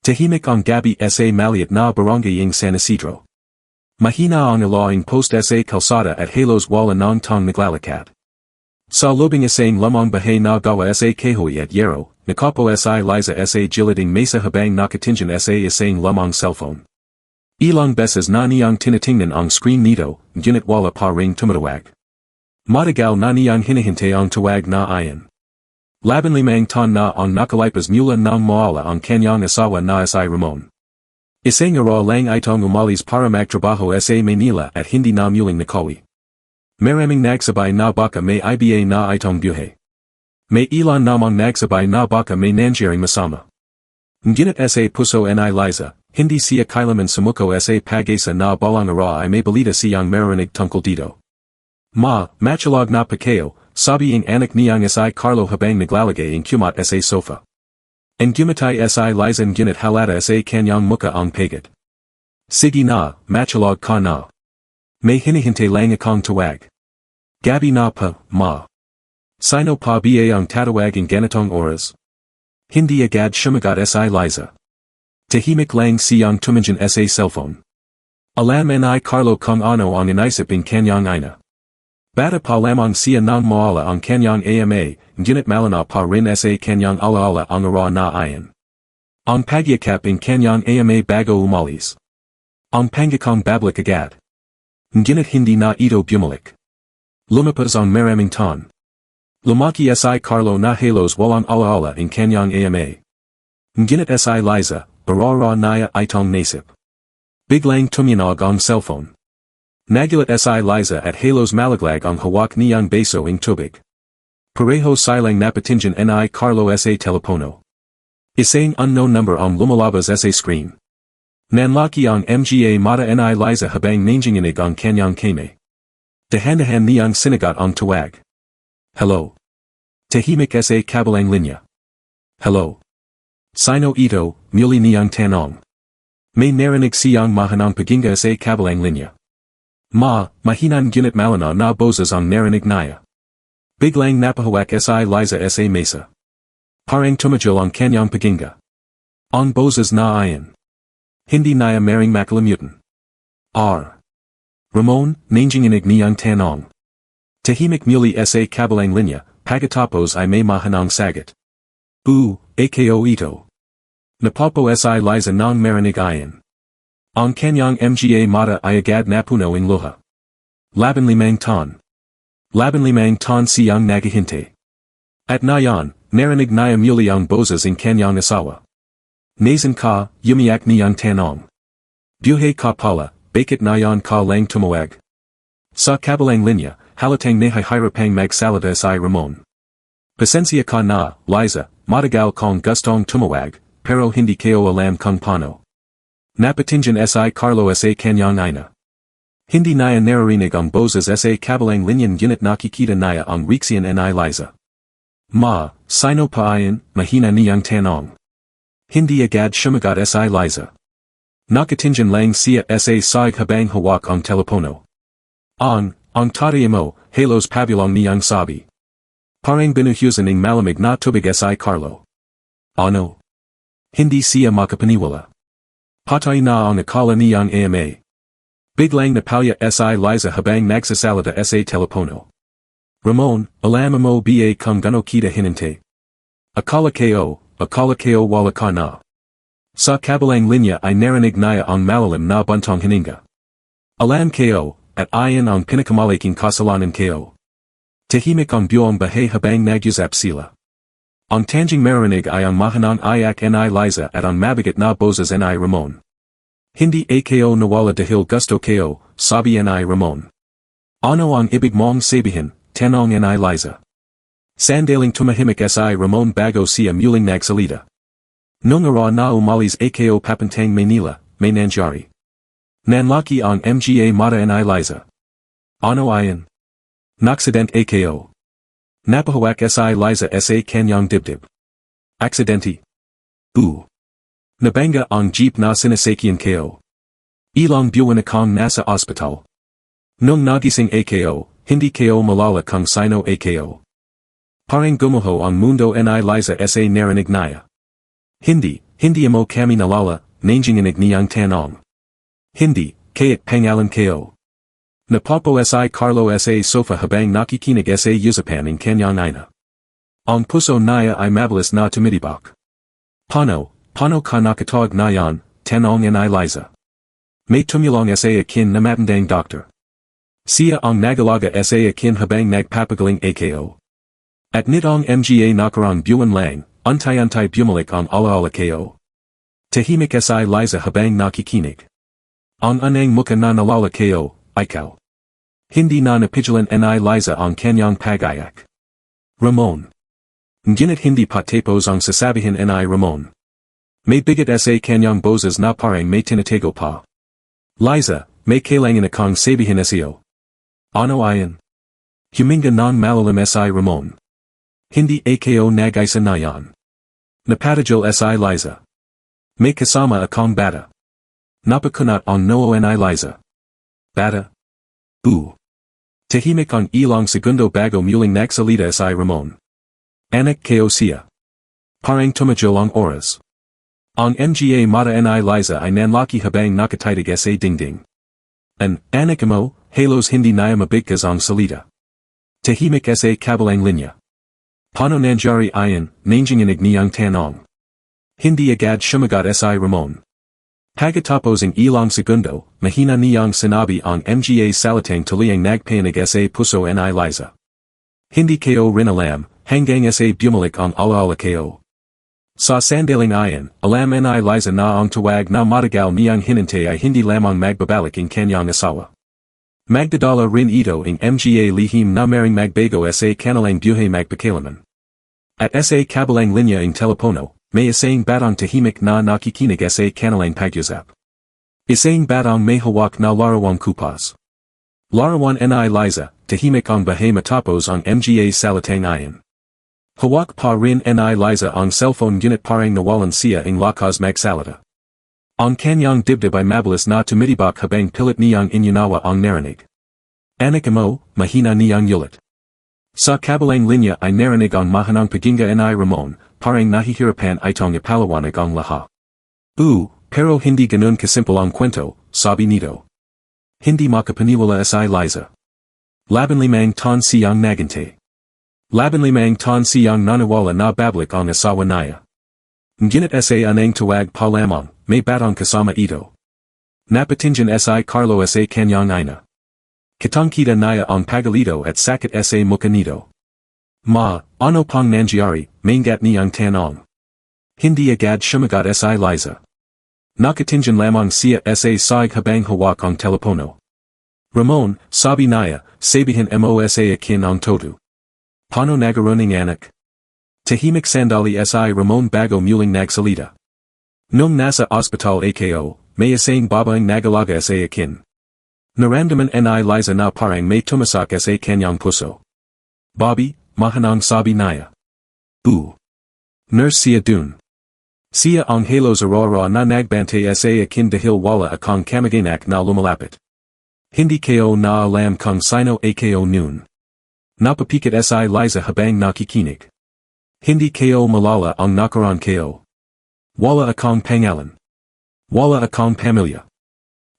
Tahimik ang gabi sa maliit na barangay ng San Isidro. Mahina ang ilaw post sa kalsada at halos wala ng tong naglalakad. Sa lobing isang lamang bahay na gawa sa kahoy at yero, nakapo sa liza sa gilid ng mesa habang nakatingin sa isang lamang cellphone. Ilang beses na niyang tinitingnan ang screen nito, ngunit wala pa ring tumatawag. Matagal na niyang hinihintay ang tawag na iyan. 15 taon na ang nakalipas mula nang mawala ang kanyang asawa na si Ramon. Isang araw lang itong umalis para magtrabaho sa Manila at hindi na muling nakawi. Maraming nagsabay na baka may iba na itong buhay. May ilan namang nagsabay na baka may nangyaring masama. Ngunit sa puso ni Liza, hindi siya kailanman sumuko sa pag-asa na balang araw ay may balita siyang marinig tungkol dito. Matulog na pa kayo, sabi ang anak niyang si Carlo habang naglalagay ang kumot sa sofa. Ang gumatay si Liza ngunit halata sa kanyang muka ang pagod. Sige na, matulog ka na. May hinihintay lang akong tawag. Gabi na pa, ma. Sino pa ba ang tatawag ang ganitong oras? Hindi agad sumagot si Liza. Tahimik lang siyang tumingin sa cellphone. Alam ni Carlo kung ano ang inisip ng kanyang ina. Bata pa lamang siya nang mawala ang kanyang ama, ngunit malinaw pa rin sa kanyang alaala ang araw na iyan. Ang pagyakap ng kanyang ama bago umalis. Ang pangakong bablik agad. Ngunit hindi na ito bumalik. Lumipas ang maraming taon. Lumaki si Carlo na halos walang alaala ng kanyang ama. Ngunit si Liza, barara niya itong nasip. Biglang tuminog ang cellphone. Nagulat si Liza at halos malaglag ang hawak niyang beso ng tubig. Pareho silang napatingin ni Carlo sa telepono. Isang unknown number ang lumalabas sa screen. Nanlaki ang mga mata ni Liza habang nanginginig ang kanyang kame. Dahan-dahan niyang sinagot ang tawag. Hello. Tahimik sa kabilang linya. Hello. Sino ito, muli niyang tanong. May narinig siyang mahinang paginga sa kabilang linya. Mahinan ngunit malinaw na boses ang narinig niya. Biglang napahawak si Liza sa mesa. Parang tumigil ang kanyang paginga. Ang boses na iyan. Hindi niya maring makalimutan. Ramon, nanginginig niyang tanong. Tahimik muli sa kabilang linya, pagkatapos ay may mahinang sagot. Ako ito. Napapo si Liza nang marinig iyan. Ang kanyang mga mata ay agad napuno ng luha. 15 taon. 15 taon siyang naghihintay. At ngayon, narinig niya muli ang boses ng kanyang asawa. Nasan ka, umiyak niyang tanong. Buhay ka pala, bakit ngayon ka lang tumawag? Sa kabilang linya, halatang nahihirapang magsalita si Ramon. Pasensya ka na, Liza, matagal kong gustong tumawag, pero hindi kayo alam kung paano. Napatingin si Carlo sa kanyang ina. Hindi niya naririnig ang boses sa kabilang linyan ngunit nakikita niya ang reaksyon ni Liza. Sino pa iyan, mahina niyang tanong. Hindi agad sumagot si Liza. Nakatingin lang siya sa side habang hawak ang telepono. Ang tatay mo, halos pabulong niyang sabi. Parang binuhusan ng malamig na tubig si Carlo. Ano? Hindi siya makapaniwala. Patay na ang akala niyang ama. Biglang napalya si Liza habang nagsasalita sa telepono. Ramon, alam mo ba kung gano kita hinintay? Akala kayo wala ka na. Sa kabilang linya ay narinig niya ang malalim na buntong hininga. Alam kayo, at ayan ang pinakamalaking kasalanan kayo. Tahimik ang buong bahay habang nag-usap sila. Ang tanging marinig ay ang mahinang ayak ni Liza at ang mabigat na boses ni Ramon. Hindi kayo nawala dahil gusto kayo, sabi ni Ramon. Ano ang ibig mong sabihin, tanong ni Liza. Sandaling tumahimik si Ramon bago siya muling nagsalita. Nung araw na umalis kayo papuntang Manila, may nangyari. Nanlaki ang mga mata ni Liza. Ano ayan? Naksident kayo. Napahawak si Liza sa kanyang dibdib. Aksidente. Nabanga ang jeep na sinasakyan kayo. Ilang buwan akong nasa ospital. Nung nagising kayo, hindi kayo malala kung sino kayo. Parang gumuho ang mundo ni Liza sa narinig niya. Hindi, Hindi mo kami nalala, nanging niyang tanong. Hindi, kayak pangalan ko. Napopo si Carlo sa sofa habang nakikinig sa usapan ng kanyang ina. Ang puso niya ay mabilis na tumitibok. Paano ka nakatawag na yan, tanong ni Liza. May tumulong sa akin na matinding doktor. Siya ang nagalaga sa akin habang nagpapagaling ako. At nitong mga nakarang buwan lang, untay-untay bumalik ang alaala ko. Tahimik si Liza habang nakikinig. Ang anang muka na nalala ko, ikaw. Hindi na napigilan ni Liza ang kanyang pag-ayak. Ramon. Ngunit hindi pa tapos ang sasabihin ni Ramon. May bigat sa kanyang boses na parang may tinatago pa. Liza, may kailangan akong sabihin sa'yo. Ano ayan? Huminga ng malalim si Ramon. Hindi ako nag-isa na yan. Napatigil si Liza. May kasama akong bata. Napakunat ang noo ni Liza. Bata? Tahimik ang ilang segundo bago muling nagsalita si Ramon. Anak ko siya. Parang tumigil ang oras. Ang mga mata ni Liza ay nanlaki habang nakatitig sa dingding. Anak mo, halos hindi niya mabigkas ang salita. Tahimik sa kabilang linya. Paano nangyari ayan, nanging niyang tanong. Hindi agad sumagot si Ramon. Pagkatapos ng ilang segundo, mahina niyang sinabi ang mga salitang tuliyang nagpanig sa puso ni Liza. Hindi ko rin alam, hanggang sa bumalik ang alaala ko. Sa sandaling ayan, alam ni Liza na ang tawag na matagal niyang hinintay ay hindi lamang magbabalik ang kanyang asawa. Magdadala rin ito ang mga lihim na maring magbago sa kanilang buhay magpakailanman. At sa kabilang linya ang telepono, may isang batang tahimik na nakikinig sa kanilang pag-usap. Isang batang may hawak na larawang kupas. Larawan ni Liza, tahimik ang bahay matapos ang mga salitang ayan. Hawak pa rin ni Liza ang cellphone ngunit parang nawalan siya ang lakas magsalita. Ang kanyang dibdib ay mabilis na tumitibok habang pilit niyang inyunawa ang narinig. Anak mo, mahina niyang yulit. Sa kabilang linya ay narinig ang mahanang paginga ni Ramon, parang nahihirapan itong ipaliwanag ang lahat. Pero hindi ganoon kasimple ang kwento, sabi nito. Hindi makapaniwala si Liza. 15 taon siyang nagintay. 15 taon siyang nanawala na babalik ang asawa niya. Ngunit sa anang tawag pa lamang, may batang kasama ito. Napatingin si Carlo sa kanyang ina. Kitang-kita niya ang pagalito at sakit sa mukha nito. Ano pang nangyari, maingat niyang tanong. Hindi agad sumagot si Liza. Nakatingin lamang siya sa sahig habang hawak ang telepono. Ramon, sabi niya, sabihin mo sa akin ang todo. Paano nagaroning anak? Tahimik sandali si Ramon bago muling nagsalita. Nung nasa ospital ako, may isang babaeng nagalaga sa akin. Naramdaman ni Liza na parang may tumasak sa kanyang puso. Bobby, mahanang sabi niya. Nurse siya dun. Siya ang halos aurora na nagbantay sa akin dahil wala akong kamag-anak na lumalapit. Hindi ko na alam kung sino ako noon. Napapikit si Liza habang nakikinig. Hindi ko malala ang nakaraan ko. Wala akong pangalan. Wala akong pamilya.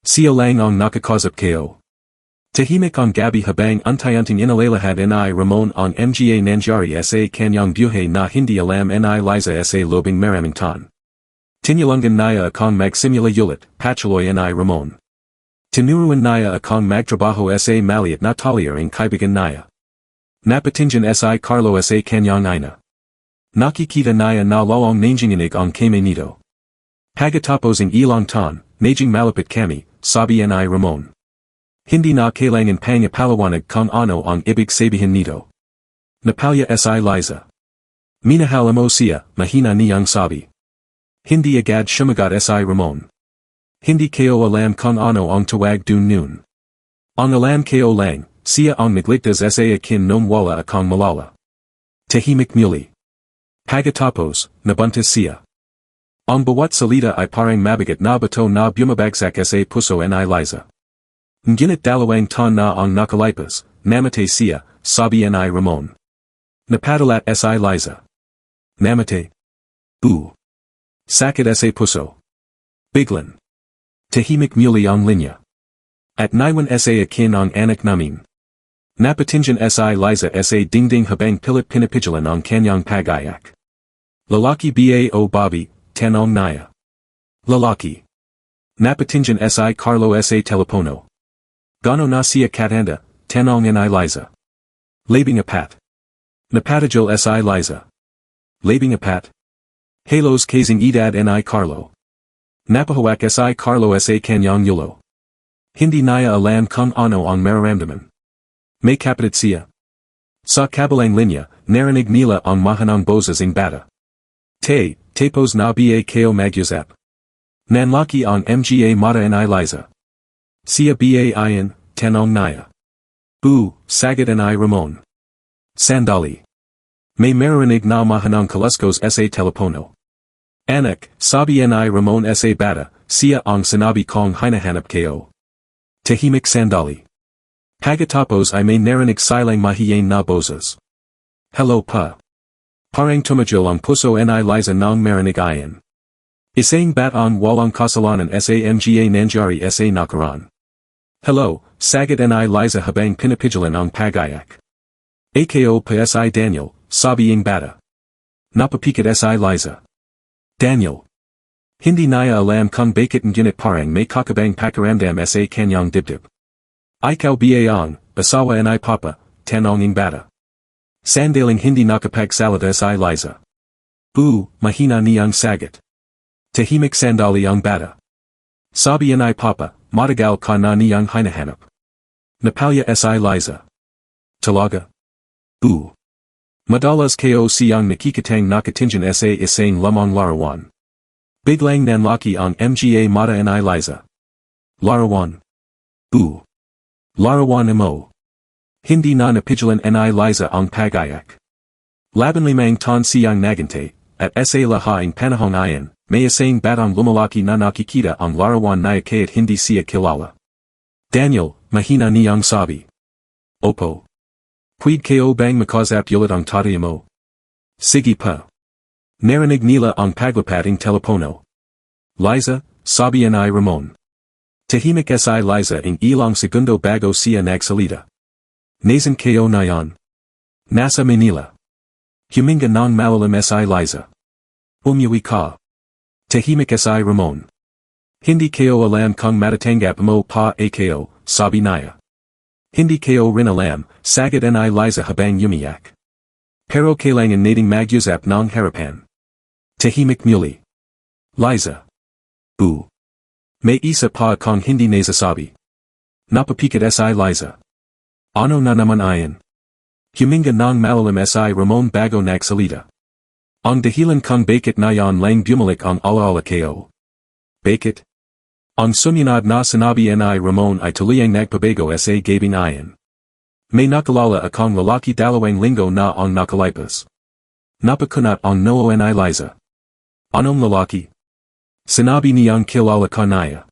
Siya lang ang nakakausap ko. Tahimik ang gabi habang untay-unting inalalahad ni Ramon ang mga nangyari sa kanyang buhay na hindi alam ni Liza sa lobing maraming taon. Tinulungan niya akong magsimula ulit, patuloy ni Ramon. Tinuruan niya akong magtrabaho sa maliit na talyer ang kaibigan niya. Napatingin si Carlo sa kanyang ina. Nakikita niya na lawang nanginginig ang kame nito. Pagkatapos ng ilang taon, naging malapit kami, sabi ni Ramon. Hindi na kailangan pang ipaliwanag kung ano ang ibig sabihin nito. Napalya si Liza. Minahal mo siya, mahina niyang sabi. Hindi agad sumagot si Ramon. Hindi ko alam kung ano ang tawag dun noon. Ang alam ko lang, siya ang nagligtas sa akin nung wala akong malala. Tahimik muli. Pagkatapos, nabuntis siya. Ang bawat salita ay parang mabigat na bato na bumabagsak sa puso ni Liza. Ngunit dalawang taon na ang nakalipas, namatay siya, sabi ni Ramon. Napadalat si Liza. Namatay? Sakit sa puso. Biglan. Tahimik muli ang linya. At naiwan sa akin ang anak namin. Napatingin sa Liza sa dingding habang pilit pinipigilan ang kanyang pag-ayak. Lalaki ba o Bobby, tanong niya. Lalaki. Napatingin sa Carlo sa telepono. Gano na siya katanda, tanong ni Liza. Labing apat. Napatigil sa Liza. Labing apat. Halos kasing edad ni Carlo. Napahawak sa Carlo sa kanyang yulo. Hindi niya alam kung ano ang mararamdaman. May kapatid siya. Sa kabilang linya, narinig nila ang mahanang boses ng bata. Tapos na ba kayo mag-usap. Nanlaki ang mga mata ni Liza. Siya ba ayan, tanong niya. Sagot ni Ramon. Sandali. May marinig na mahanang kaluskos sa telepono. Anak, sabi ni Ramon sa bata, siya ang sinabi kong hinahanap kayo. Tahimik sandali. Pagkatapos ay may narinig silang mahiyain na boses. Hello pa. Parang tumagil ang puso ni Liza nang marinig ayan. Isang batang walang kasalanan sa mga nangyari sa nakaraan. Hello, sagot ni Liza habang pinipigilan ang pag-ayak. Ako pa si Daniel, sabi ng bata. Napapikit si Liza. Daniel. Hindi niya alam kung bakit ngunit parang may kakabang pakiramdam sa kanyang dibdib. Ikaw ba ang asawa ni Papa, tanong ng bata. Sandaling hindi nakapagsalita si Liza. Mahina niyang sagot. Tahimik sandali ang bata. Sabi ni Papa, matagal ka na niyang hinahanap. Napalya si Liza. Talaga? Madalas kayo siyang nakikitang nakatingin sa isang lamang larawan. Biglang nanlaki ang mga mata ni Liza. Larawan. Larawan mo. Hindi na napigilan ni Liza ang pag-ayak. Laban limang ton siyang nagante, at sa lahaing panahong ayan, may isang batang lumalaki na nakikita ang larawan na kahit hindi siya kilala. Daniel, mahina niyang sabi. Opo. Pwede kayo bang makasap ulit ang tatay mo? Sige pa. Narinig nila ang paglapating telepono. Liza, sabi ni Ramon. Tahimik si Liza ng ilang segundo bago siya nagsalita. Nasan kayo na yan? Nasa Manila. Huminga ng malalim si Liza. Umuwi ka. Tahimik si Ramon. Hindi kayo alam kung matatanggap mo pa kayo, sabi niya. Hindi kayo rin alam, sagot ni Liza habang umiyak. Pero kailangan nating mag-usap ng harapan. Tahimik muli. Liza. May isa pa kong hindi nasasabi. Napapikit si Liza. Ano na naman ayan? Huminga ng malalim si Ramon bago nagsalita. Ang dahilan kung bakit na yan lang bumalik ang alaala kayo. Bakit? Ang sumunod na sinabi ni Ramon ay tuluyang nagpabago sa gabing ayan. May nakalala akong lalaki dalawang linggo na ang nakalipas. Napakunat ang noo ni Liza. Anong lalaki? Sinabi niyang kilala ka niya.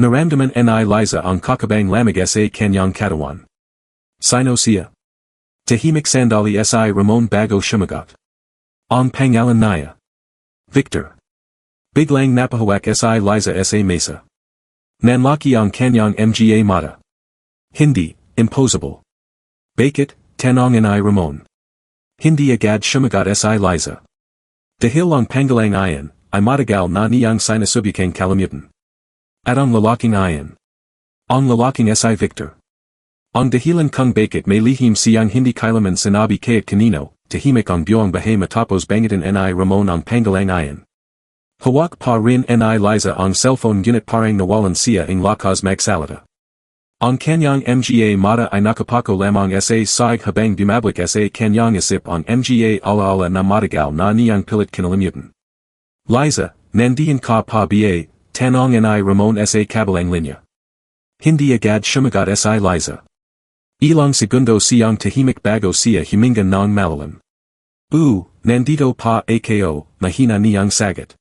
Naramdaman ni Liza ang kakabang lamig sa kanyang katawan. Sino siya? Tahimik sandali si Ramon bago sumagot. Ang pangalan niya. Victor. Biglang napahawak si Liza sa mesa. Nanlaki ang kanyang mga mata. Hindi, impossible. Bakit, tanong ni Ramon. Hindi agad sumagot si Liza. Dahil ang pangalang ayan, ay matagal na niyang sinasubukang kalimutan. At ang lalaking ayan. Ang lalaking si Victor. Ang dahilan kung bakit may lihim siyang hindi kailaman sinabi kahit kanino, tahimik ang buong bahay matapos bangitin ni Ramon ang pangalang ayan. Hawak pa rin ni Liza ang cellphone ngunit parang nawalan siya ang lakas magsalita. Ang kanyang mga mata ay nakapako lamang sa sahig habang bumabalik sa kanyang isip ang mga alaala na matagal na niyang pilit kinalimutan. Liza, nandiyan ka pa ba, tanong ni Ramon sa kabilang linya. Hindi agad sumagot si Liza. Ilang segundo siyang tahimik bago siya huminga ng malalim. Nandito pa ako, mahina niyang sagot.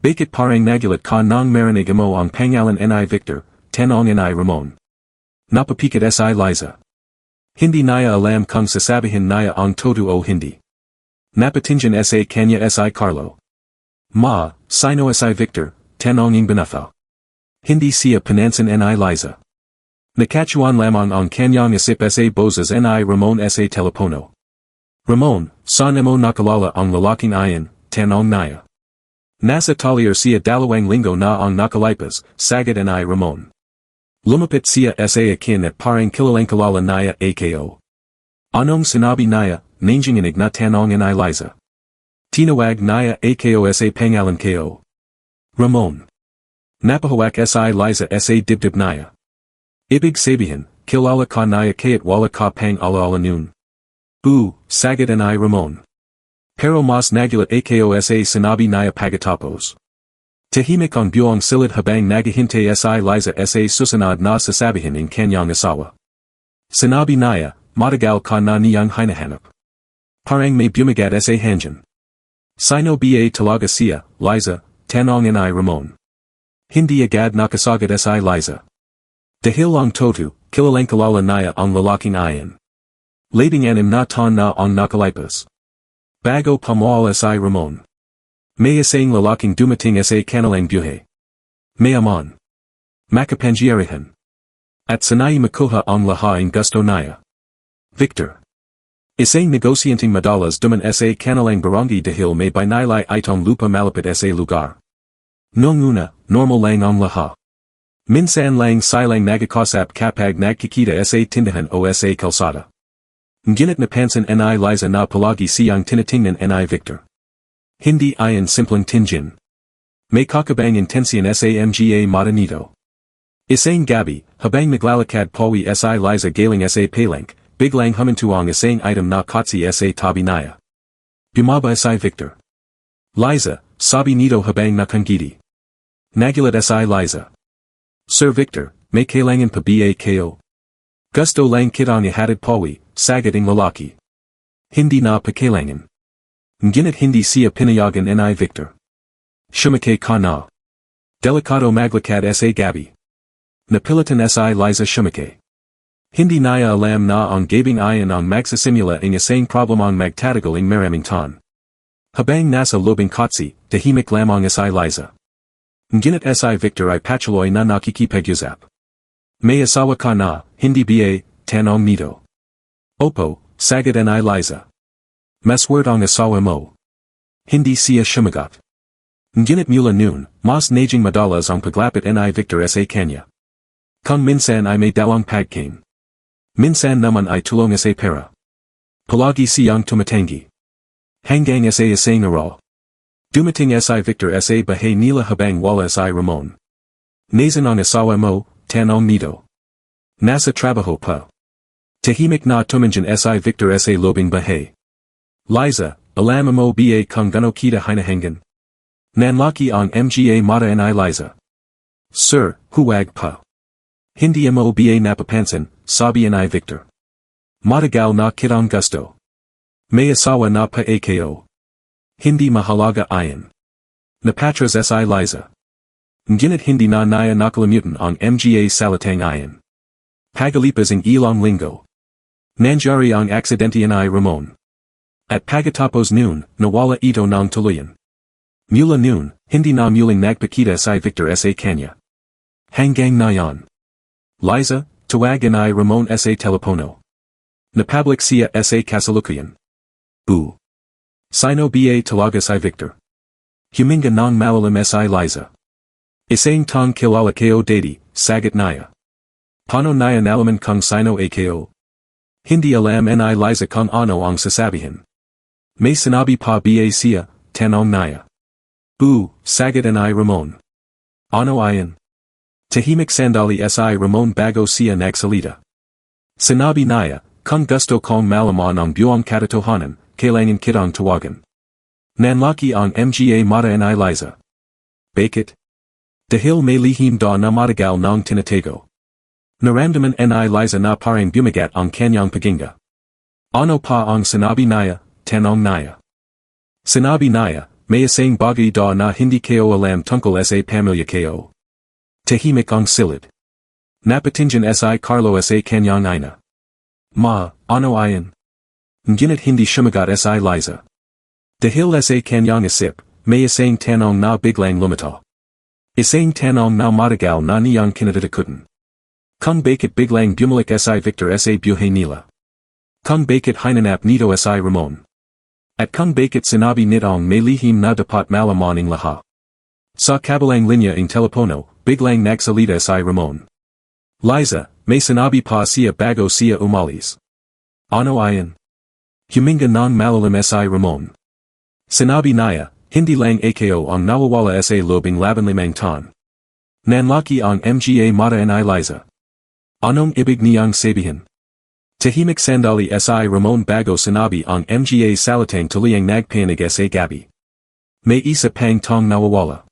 Bakit parang nagulat ka nang marinig mo ang pangalan ni Victor, tanong ni Ramon. Napapikit si Liza. Hindi niya alam kung sasabihin niya ang totoo o hindi. Napatingin sa kanya si Carlo. Sino si Victor, tanong ng Benatha. Hindi siya pinansin ni Liza. Nakatuan lamang ang kanyang isip sa boses ni Ramon sa telepono. Ramon, saan mo nakalala ang lalaking iyon, tanong niya. Nasa talier siya dalawang linggo na ang nakalipas, sagot ni Ramon. Lumapit siya sa akin at parang kilalang-kilala niya ako. Anong sinabi niya, nanginginig na tanong ni Liza. Tinawag niya ako sa pangalan ko. Ramon. Napahawak si Liza sa dibdib niya. Ibig sabihin, kilala ka niya kaya't wala ka pang alaala noon. Sagot ni Ramon. Pero mas nagulat ako sa sinabi niya pagkatapos. Tahimik ang buong silid habang naghihintay si Liza sa susunod na sasabihin ng kanyang asawa. Sinabi niya, matagal ka na niyang hinahanap. Parang may bumagat sa hangin. Sino ba talaga siya, Liza, tanong ni Ramon. Hindi agad nakasagot si Liza. Dahil ang toto, kilalang-kilala niya ang lalaking iyon. Labing-anim na taon na ang nakalipas. Bago pamawala si Ramon. May isang lalaking dumating sa kanilang buhay. Mayaman. Makapangyarihan. At sanay makuha ang lahat gusto niya. Victor. Isang negosyanteng madalas duman sa kanilang barangay dahil may binilay itong lupa malapit sa lugar. Noong una, normal lang ang lahat. Minsan lang silang nagkakasap kapag nagkikita sa tindahan o sa kalsada. Ngunit napansin ni Liza na palagi siyang tinitingnan ni Victor. Hindi iyon simpleng tingin. May kakabang intensyon sa mga mata nito. Isang gabi, habang naglalakad pawi si Liza galing sa palank, biglang humintuang isang item na katsi sa tabi niya. Bumaba si Victor. Liza, sabi nito habang nakangiti. Nagulat si Liza. Sir Victor, may kailangan pa ba ko? Gusto lang kitang ihatid pawi, sagot ng lalaki. Hindi na pa kailangan. Ngunit hindi siya pinayagan ni Victor. Shumake ka na. Delikado maglakad sa gabi. Napilitan si Liza shumake. Hindi niya alam na ang gabing iyon ang magsisimula ng isang problemang magtatagal ng maraming taon. Habang nasa lobing katsi, tahimik lamang si Liza. Ngunit si Victor ay patuloy na nakikipag-usap. May asawa ka na, hindi ba, tanong nito. Opo, sagot ni Liza. Maswerte ang asawa mo. Hindi siya sumagot. Ngunit mula noon, mas naging madalas ang paglapit ni Victor sa kanya. Kung minsan ay may dalawang pagkain. Minsan naman ay tulong sa pera. Palagi siyang tumatangi. Hanggang sa isang araw. Dumating si Victor sa bahay nila habang wala si Ramon. Nasan ang asawa mo, tanong nito. Nasa trabaho pa. Tahimik na tumingin si Victor sa lobing bahay. Liza, alam mo ba kung gano kita hinahangan? Nanlaki ang mga mata ni Liza. Sir, huwag pa. Hindi mo ba napapansin, sabi ni Victor. Matagal na kitang gusto. May asawa na pa ako. Hindi mahalaga iyon. Napatras si Liza. Ngunit hindi na niya nakalimutan ang mga salitang iyon. Pagalipas ang ilang linggo. Nangyari ang aksidente ni Ramon. At pagkatapos noon, nawala ito ng tuluyan. Mula noon, hindi na muling nagpakita si Victor sa kanya. Hanggang ngayon. Liza, tawagan ni Ramon sa telepono. Napublic siya sa kasalukuyan. Sino ba talaga si Victor? Huminga ng malalim si Liza. Isang tang kilala ko dati, sagot niya. Paano niya nalaman kung sino ako? Hindi alam ni Liza kung ano ang sasabihin. May sinabi pa ba siya, tanong niya. Sagot ni Ramon. Ano iyon? Tahimik sandali si Ramon bago siya nagsalita. Sinabi niya, kung gusto kong malaman ang buong katotohanan, kailangan kitang tawagan. Nanlaki ang mga mata ni Liza. Bakit? Dahil may lihim da na matagal ng tinatago. Naramdaman ni Liza na parang bumagat ang kanyang paginga. Ano pa ang sinabi niya, tanong niya. Sinabi niya, may isang bagay da na hindi ko alam tungkol sa pamilya ko. Tahimik ang silid. Napatingin si Carlo sa kanyang ina. Ano iyon? Ngunit hindi sumagot si Liza. Dahil sa kanyang isip, may isang tanong na biglang lumitaw. Isang tanong na matagal na niyang kinatatakutan. Kung bakit biglang bumalik si Victor sa buhay nila. Kung bakit hinanap nito si Ramon. At kung bakit sinabi nitong may lihim na dapat malaman ng lahat. Sa kabilang linya ng telepono, biglang nagsalita si Ramon. Liza, may sinabi pa siya bago siya umalis. Ano ayan? Huminga ng malalim si Ramon. Sinabi niya, hindi lang ako ang nawawala sa lobing laban limang taon. Nanlaki ang mga mata ni Liza. Anong ibig niyang sabihin? Tahimik sandali si Ramon bago sinabi ang mga salitang tuliyang nagpanig sa gabi. May isa pang tong nawawala.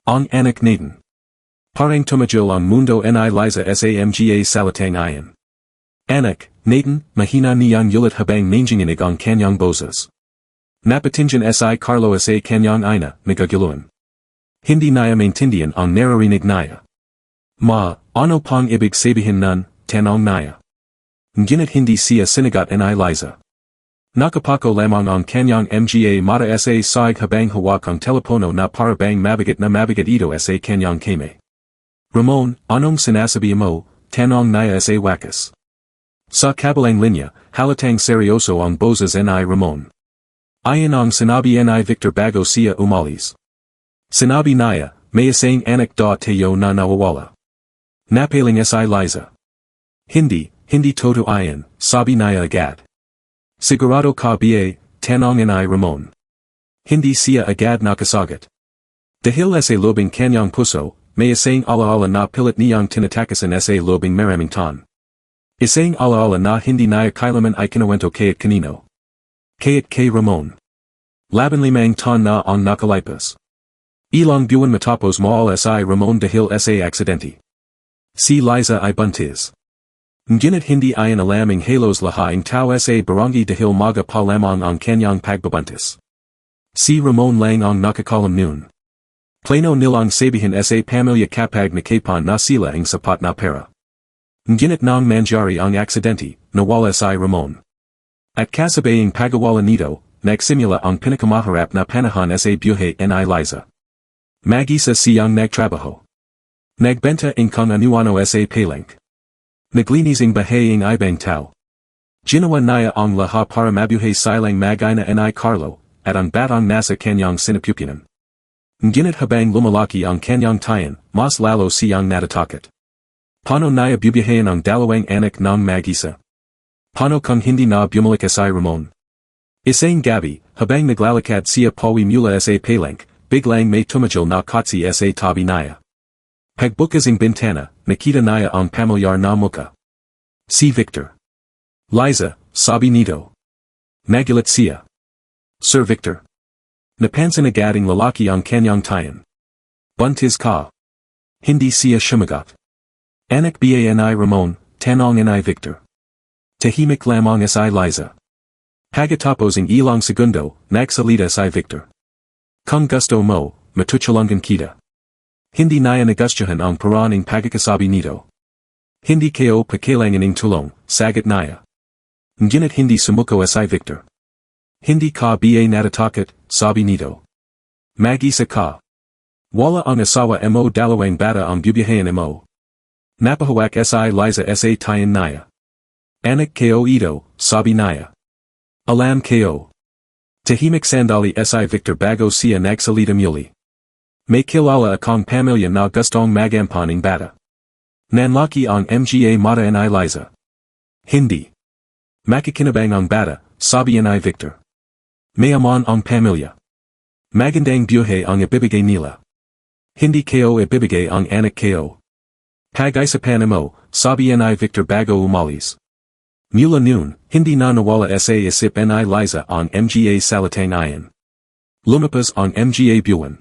Ang anak natin. Parang tumagil ang mundo ni Liza sa mga salitang iyan. Anak, natin, mahina niyang yulit habang nanginginig ang kanyang boses. Napatingin si Carlo sa kanyang ina, nagaguluhan. Hindi niya maintindihan ang naririnig niya. Ma, ano pang ibig sabihin nun, tanong niya. Ngunit hindi siya sinagot ni Liza. Nakapako lamang ang kanyang mga mata sa sahig habang hawak ang telepono na para bang mabigat ito sa kanyang kamay. Ramon, anong sinasabi mo, tanong niya sa wakas. Sa kabilang linya, halatang seryoso ang boses ni Ramon. Ayon ang sinabi ni Victor bago siya umalis. Sinabi niya, may isang anak tayo na nawawala. Napaling si Liza. Hindi totoo ayon, sabi niya agad. Sigurado ka ba, tanong ni Ramon. Hindi siya agad nakasagot. Dahil sa lobing kanyang puso, may isang alaala na pilit niyang tinatakasan sa lobing maraming taon. Isang alaala na hindi niya kailanman ay kinuwento kahit kanino. Kahit kay Ramon. Laban limang taon na ang nakalipas. Ilang buwan matapos mawala si Ramon dahil sa aksidente. Si Liza ay buntis. Ngunit hindi ayon alaming halos lahaing tao sa barangay dahil maga pa lamang ang kanyang pagbabuntis. Si Ramon lang ang nakakalam noon. Plano nilang sabihin sa pamilya kapag nakapan na sila ang sapat na pera. Ngunit nang mangyari ang aksidente, nawala si Ramon. At kasabayang pagawala nito, nagsimula ang pinakamaharap na panahon sa buhay ni Liza. Mag-isa siyang nagtrabaho. Nagbenta ang kung ano sa palank. Naglinis ang bahay ang ibang tao. Ginawa niya ang lahat para mabuhay silang mag-ina ni Carlo, at ang batang nasa kanyang sinapupunan. Ngunit habang lumalaki ang kanyang tayan, mas lalo siyang natatakot. Paano niya bubuhayin ang dalawang anak ng mag-isa? Paano kung hindi na bumalik si Ramon? Isang gabi, habang naglalakad siya pawi mula sa palank, biglang may tumagil na kotse sa tabi niya. Pagbukas ang bintana, nakita niya ang pamilyar na muka. Si Victor. Liza, sabi nito. Nagulat siya. Sir Victor. Napansin agad ang lalaki ang kanyang tayan. Buntis ka. Hindi siya sumagot. Anak ba ni Ramon, tanong ni Victor. Tahimik lamang si Liza. Pagkatapos ang ilang segundo, nagsalita si Victor. Kung gusto mo, matutulungan kita. Hindi niya nagustuhan ang paraan ng pagkakasabi nito. Hindi kayo pakailangan ng tulong, sagot niya. Ngunit hindi sumuko si Victor. Hindi ka ba natatakot, sabi nito. Mag-isa ka. Wala ang asawa mo dalawang bata ang bubuhayin mo. Napahawak si Liza sa tayan niya. Anak kayo ito, sabi niya. Alam kayo. Tahimik sandali si Victor bago siya nagsalita muli. May kilala akong pamilya na gustong magampan ng bata. Nanlaki ang mga mata ni Liza. Hindi. Makikinabang ang bata, sabi ni Victor. Mayaman ang pamilya. Magandang buhay ang ibibigay nila. Hindi kayo ibibigay ang anak kayo. Pag-isapan mo, sabi ni Victor bago umalis. Mula noon, hindi na nawala sa isip ni Liza ang mga salitang iyan. Lumapas ang mga buwan.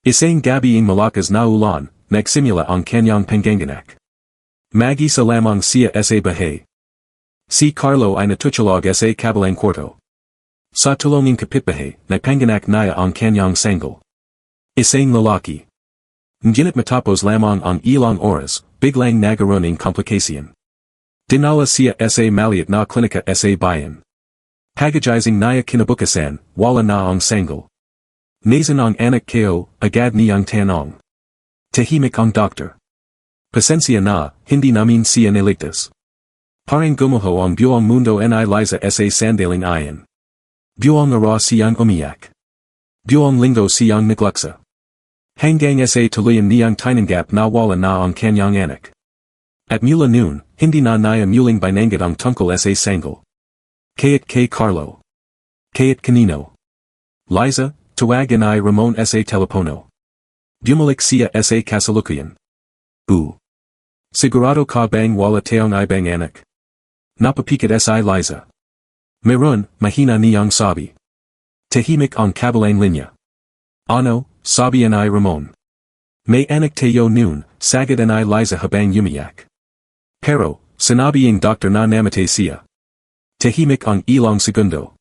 Isang gabi ang malakas na ulan, nagsimula ang kanyang pangganganak. Mag-isa lamang siya sa bahay. Si Carlo ay natutulog sa kabilang kwarto. Sa tulong ng kapitbahay, nagpanganak niya ang kanyang sanggol. Isang lalaki. Ngunit matapos lamang ang ilang oras, biglang nagkaroon ng komplikasyon. Dinala siya sa maliit na klinika sa bayan. Pagajizing niya kinabukasan, wala na ang sanggol. Nasan ang anak ko, agad niyang tanong. Tahimik ang doktor. Pasensya na, hindi namin siya niligtas. Parang gumuho ang buong mundo ni Liza sa sandaling iyon. Buong araw siyang umiyak. Buong linggo siyang nagluksa. Hanggang sa tuluyan niyang tinanggap na wala na ang kanyang anak. At mula noon, hindi na niya muling binanggit ang tungkol sa sanggol. Kaya't kay Carlo. Kaya't kanino. Liza, tawagan ni Ramon sa telepono. Bumalik siya sa kasalukuyan. Sigurado ka bang wala tayong ibang anak? Napapikat si Liza. Meron, mahina niyang sabi. Tahimik ang kabilang linya. Ano, sabi ni Ramon. May anak tayo noon, sagad ni Liza habang umiyak. Pero, sinabi ng doktor na namatay siya. Tahimik ang ilang segundo.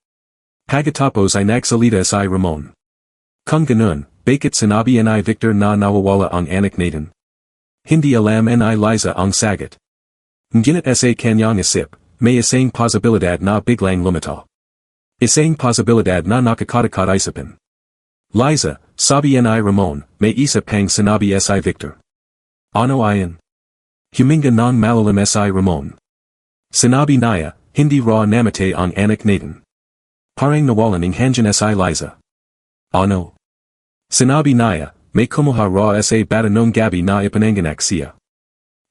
Pagkatapos ay nagsalita si Ramon. Kung ganoon, bakit sinabi ni Victor na nawawala ang anak natin? Hindi alam ni Liza ang sagot. Ngunit sa kanyang isip, may isang posibilidad na biglang lumitaw. Isang posibilidad na nakakatakot isipin. Liza, sabi ni Ramon, may isa pang sinabi si Victor. Ano ayon? Huminga ng malalim si Ramon. Sinabi niya, hindi raw namatay ang anak natin. Parang nawalan ng hangin si Liza. Ano? Sinabi niya, may kumuha raw sa bata nung gabi na ipananganak siya.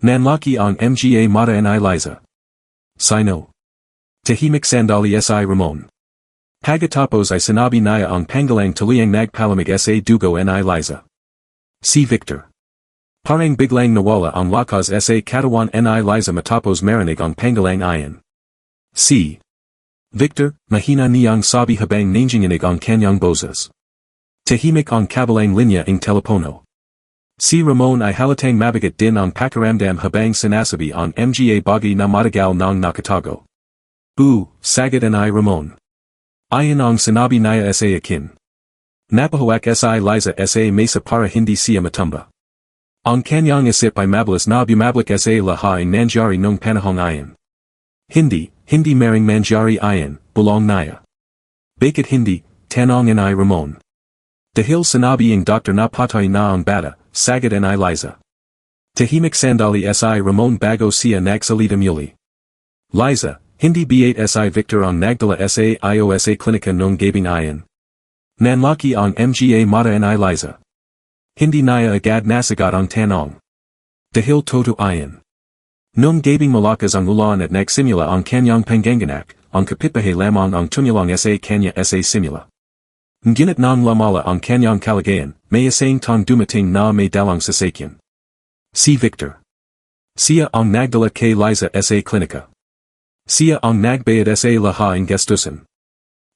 Nanlaki ang mga mata ni Liza. Sino? Tahimik sandali si Ramon. Pagkatapos ay sinabi niya ang pangalang tuliyang nagpalamig sa dugo ni Liza. Si Victor. Parang biglang nawala ang lakas sa katawan ni Liza matapos marinig ang pangalang iyon. Si Victor, mahina niyang sabi habang nanginginig ang kanyang boses. Tahimik ang kabilang linya ng telepono. Si Ramon ay halatang mabigat din ang pakiramdam habang sinasabi ang mga bagay na matagal ng nakatago. Sagot ni Ramon. Ayon ang sinabi niya sa akin. Napahawak si Liza sa mesa para hindi siya matumba. Ang kanyang isip ay mabilis na bumabalik sa lahat ng nangyari nung panahong iyon. Hindi maring mangyari iyon, bulong niya. Bakit hindi, tanong ni Ramon. Dahil sinabi ng doktor na patay na ang bata, sagot ni Liza. Tahimik sandali si Ramon bago siya nagsalita muli. Liza, hindi biat si Victor ang nagdala sa iyo sa klinika nung gabing iyon. Nanlaki ang mga mata ni Liza. Hindi niya agad nasagot ang tanong. Dahil toto iyon. Nung gabing malakas ang ulan at nagsimula ang kanyang panganganak, ang kapitbahay lamang ang tumulong sa kanya sa simula. Ngunit nang lamala ang kanyang kalagayan, may isang tang dumating na may dalang sasakyan. Si Victor. Siya ang nagdala kay Liza sa klinika. Siya ang nagbayad sa lahat ng gastusin.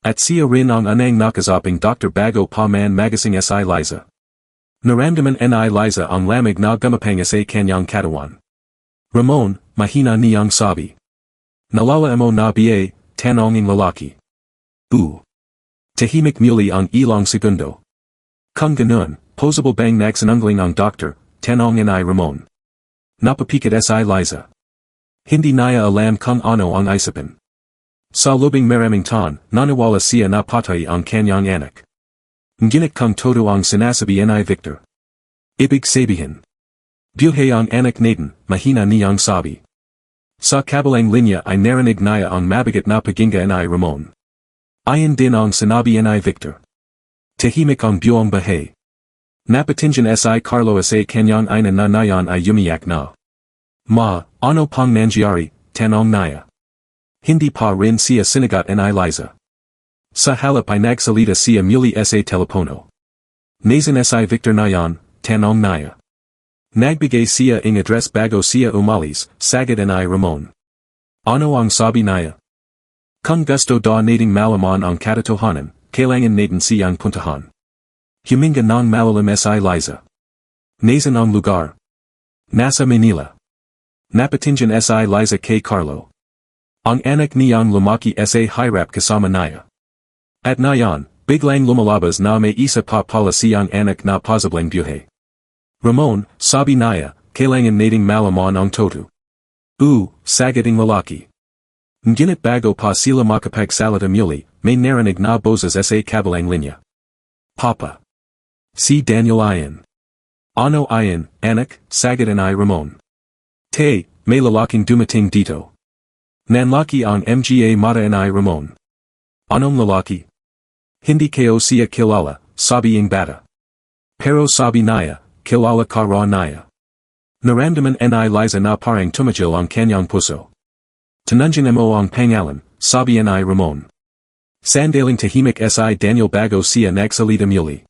At siya rin ang anang nakasaping Dr. Bago pa man magasing si Liza. Naramdaman ni Liza ang lamig na gumapang sa kanyang katawan. Ramon, mahina niyang sabi. Nalala mo na ba, tanong ng lalaki. Tahimik muli ang ilang segundo. Kung ganoon, possible bang nagsinungaling ang doktor, tanong ni Ramon. Napapikat si Liza. Hindi niya alam kung ano ang isipin. Sa lobing maraming tan, naniwala siya na patay ang kanyang anak. Ngunit kung todo ang sinasabi ni Victor. Ibig sabihin. Buhay ang anak natin, mahina niyang sabi. Sa kabilang linya ay narinig niya ang mabigat na paghinga ni Ramon. Ayon din ang sinabi ni Victor. Tahimik ang buong bahay. Napatingin si Carlo sa kanyang ina na nayan ay umiyak na. Ano pang nangyari, tanong niya. Hindi pa rin siya sinagot ni Liza. Sa halip ay nagsalita siya muli sa telepono. Nasan si Victor nayan, tanong niya. Nagbigay siya ng address bago siya umalis, sagot ni Ramon. Ano ang sabi niya? Kung gusto da nating malaman ang katotohanan, kailangan natin siyang puntahan. Huminga ng malalim si Liza. Nasan ang lugar? Nasa Manila. Napatingin si Liza kay Carlo. Ang anak niyang lumaki sa hirap kasama niya. At nayan, biglang lumalabas na may isa pa pala siyang anak na posibleng buhay. Ramon, sabi niya, kailangan nating malaman ang toto. Sagot ng lalaki. Ngunit bago pa sila makapagsalita muli, may narinig na boses sa kabilang linya. Papa. Si Daniel Ian. Ano Ian, Anak, Sagat and I Ramon. Te, may lalaking dumating dito. Nanlaki ang mga mata and I Ramon. Anong lalaki? Hindi ko siya kilala, sabi ang bata. Pero sabi niya, kilala ka ra niya. Naramdaman ni Liza na parang tumagil ang kanyang puso. Tanunjan mo ang pangalan, sabi ni Ramon. Sandaling tahimik si Daniel bago siya nagsalita muli.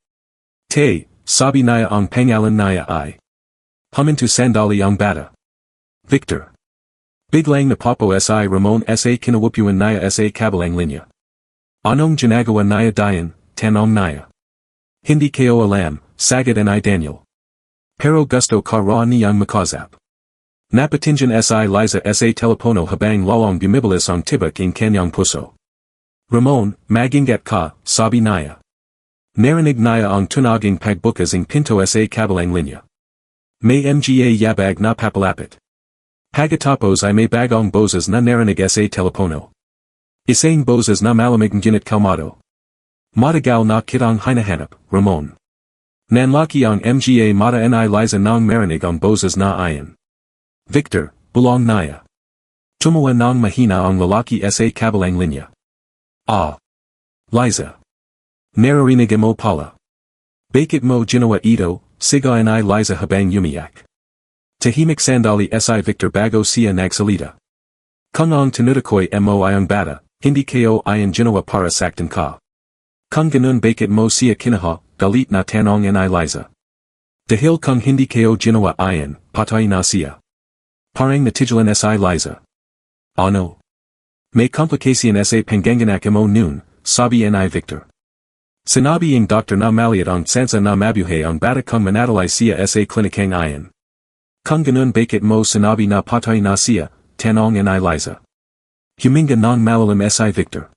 Te, sabi niya ang pangalan niya ay. Huminto sandali ang bata. Victor. Biglang napapo si Ramon sa kinawupuan niya sa kabilang linya. Anong ginagawa niya diyan, tanong niya. Hindi ko alam, sagat ni Daniel. Pero gusto ka ra niyang makazap. Napatinjan si Liza sa telepono habang lalong bumibilis ang tibak in kanyang puso. Ramon, magingat ka, sabi niya. Narinig niya ang tunaging pagbukas ng pinto sa kabilang linya. May mga yabag na papalapit. Pagkatapos ay may bagong boses na narinig sa telepono. Isang boses na malamig ginit kalmado. Matagal na kitang hinahanap, Ramon. Nanlaki ang mga mata ni Liza nang marinig ang boses na iyan. Victor, bulong niya. Tumawa nang mahina ang lalaki sa kabilang linya. Ah. Liza. Naririnig mo pala. Bakit mo ginawa ito, sigaw ni Liza habang umiyak. Tahimik sandali si Victor bago siya nagsalita. Kung ang tinutukoy mo ay ang bata, hindi ko ayan ginawa para saktan ka. Kung ganoon bakit mo siya kinaha, galit na tanong ni Liza. Dahil kung hindi ko ginawa ayan, patay na siya. Parang natigilan si Liza. Ano? May komplikasyon sa panganganak mo noon, sabi ni Victor. Sinabi ang doktor na maliit ang sansa na mabuhay ang bata kung manatili siya sa klinikang ayan. Kung ganoon bakit mo sinabi na patay na siya, tanong ni Liza. Huminga ng malalim si Victor.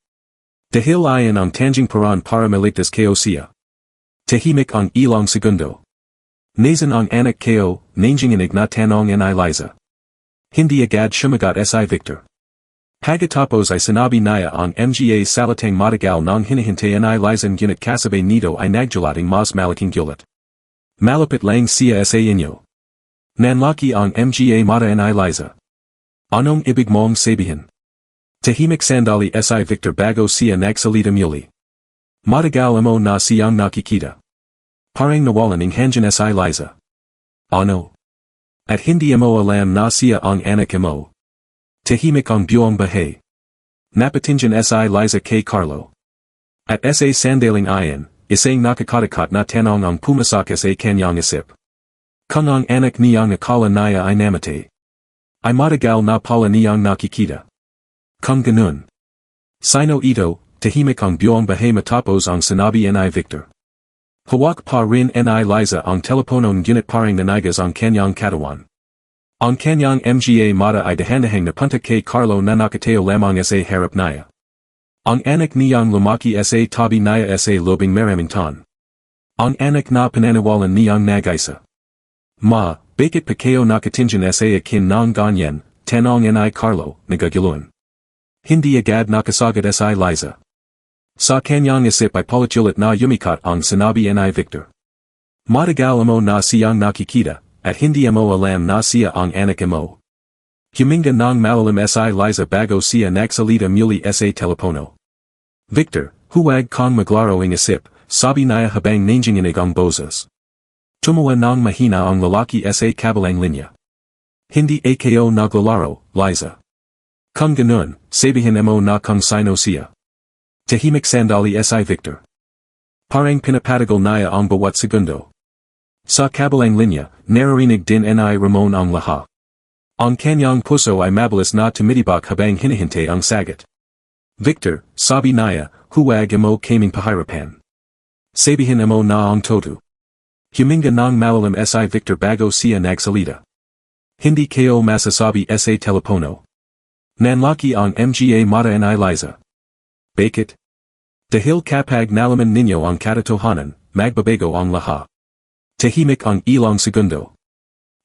Dahil ayan ang tanging paraan para maligtas ko siya. Tahimik ang ilang segundo. Nazan ang anak ko, nanginginig na tanong ni Liza. Hindi agad sumagot si Victor. Pagkatapos ay sinabi niya ang mga salitang matagal nang hinihintay ni Liza ngunit kasabay nito ay nagjulating mas malaking gulat. Malapit lang siya sa inyo. Nanlaki ang mga mata ni Liza. Anong ibig mong sabihin? Tahimik sandali si Victor bago siya nagsalita muli. Matagal mo na siyang nakikita. Parang nawalan ng hangin si Liza. Ano? At hindi mo alam na siya ang anak mo. Tahimik ang buong bahay. Napatinjan si Liza kay Carlo. At sa sandaling iyan, isang nakakatakot na tanong ang pumasok sa kanyang isip. Kung ang anak niyang akala niya ay namatay. Ay matagal na pala niyang nakikita. Kung ganun. Sino ito, tahimik ang buong bahay matapos ang sinabi ni Victor. Hawak pa rin ni Liza ang telepono ngunit parang nanigas ang kanyang katawan. Ang kanyang mga mata ay dahan-dahang napunta kay Carlo na nakatayo lamang sa harap niya. Ang anak niyang lumaki sa tabi niya sa lobing maraming taon. Ang anak na pananawalan niyang nag-isa. Ma, bakit pa kayo nakatingin sa akin ng ganyan, tanong ni Carlo, nagaguluhan. Hindi agad nakasagot si Liza. Sa kanyang isip ay palatulit na yumikat ang sinabi ni Victor. Matagal mo na siyang nakikita, at hindi mo alam na siya ang anak mo. Huminga ng malalim si Liza bago siya nagsalita muli sa telepono. Victor, huwag kang maglaro ng isip, sabi niya habang nanginginig ang boses. Tumawa ng mahina ang lalaki sa kabilang linya. Hindi ako naglalaro, Liza. Kung ganun, sabihin mo na kung sino siya. Tahimik sandali si Victor. Parang pinapatagal niya ang bawat segundo. Sa kabilang linya, naririnig din ni Ramon ang lahat. Ang kanyang puso ay mabilis na tumitibak habang hinihintay ang sagot. Victor, sabi niya, huwag mo kaming pahirapan. Sabihin mo na ang todo. Huminga ng malalim si Victor bago siya nagsalita. Hindi ko masasabi sa telepono. Nanlaki ang mga mata ni Liza. Bakit? Dahil kapag nalaman ninyo ang katotohanan, magbabago ang lahat. Tahimik ang ilang segundo.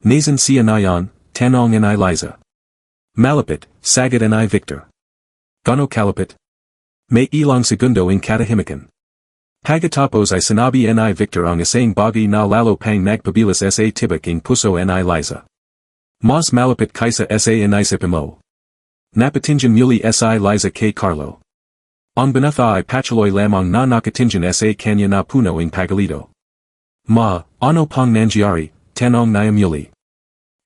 Nasan siya na yan, tanong ni Liza. Malapit, sagot ni Victor. Gano kalapit? May ilang segundo in katahimikan. Pagkatapos ay sinabi ni Victor ang isang bagay na lalo pang nagpabilis sa tibak ng puso ni Liza. Mas malapit kaysa sa inisip mo. Napatingin muli si Liza kay Carlo. Ang banatha ay patuloy lamang na nakatingin sa kanya na puno ng pagalido. Ano pang nangyari, tanong niya muli.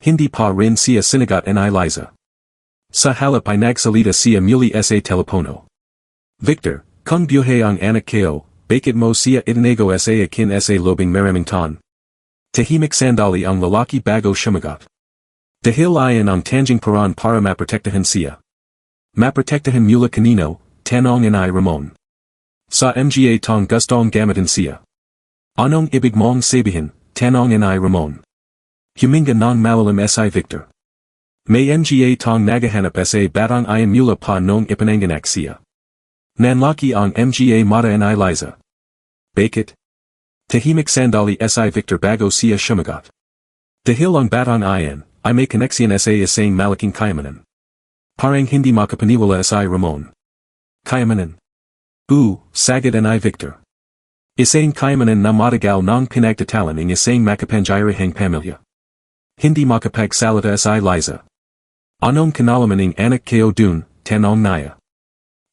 Hindi pa rin siya sinagot ni Liza. Sa halip ay nagsalita siya muli sa telepono. Victor, kung buhay ang anak ko, bakit mo siya itinago sa akin sa lobing maraming taon? Tahimik sandali ang lalaki bago sumagot. Dahil ayan ang tanging paraan para maprotektahan siya. Maprotektahan mula kanino, tanong ni Ramon. Sa mga tong gustong gamitin siya. Anong ibig mong sabihin, tanong ni Ramon. Huminga ng malalim si Victor. May mga tong nagahanap sa batang ayan mula pa nung ipananganak siya. Nanlaki ang mga mata ni Liza. Bakit? Tahimik sandali si Victor bago siya sumagot. Dahil ang batang ayan, ay may koneksyon sa isang malaking kayamanan. Parang hindi makapaniwala si Ramon. Kayamanan? Sagad ni Victor. Isang kayamanan na matagal ng pinagtatalan ng isang makapangyarihang pamilya. Hindi makapagsalita si Liza. Anong kinalaman ng anak ko dun, tanong niya.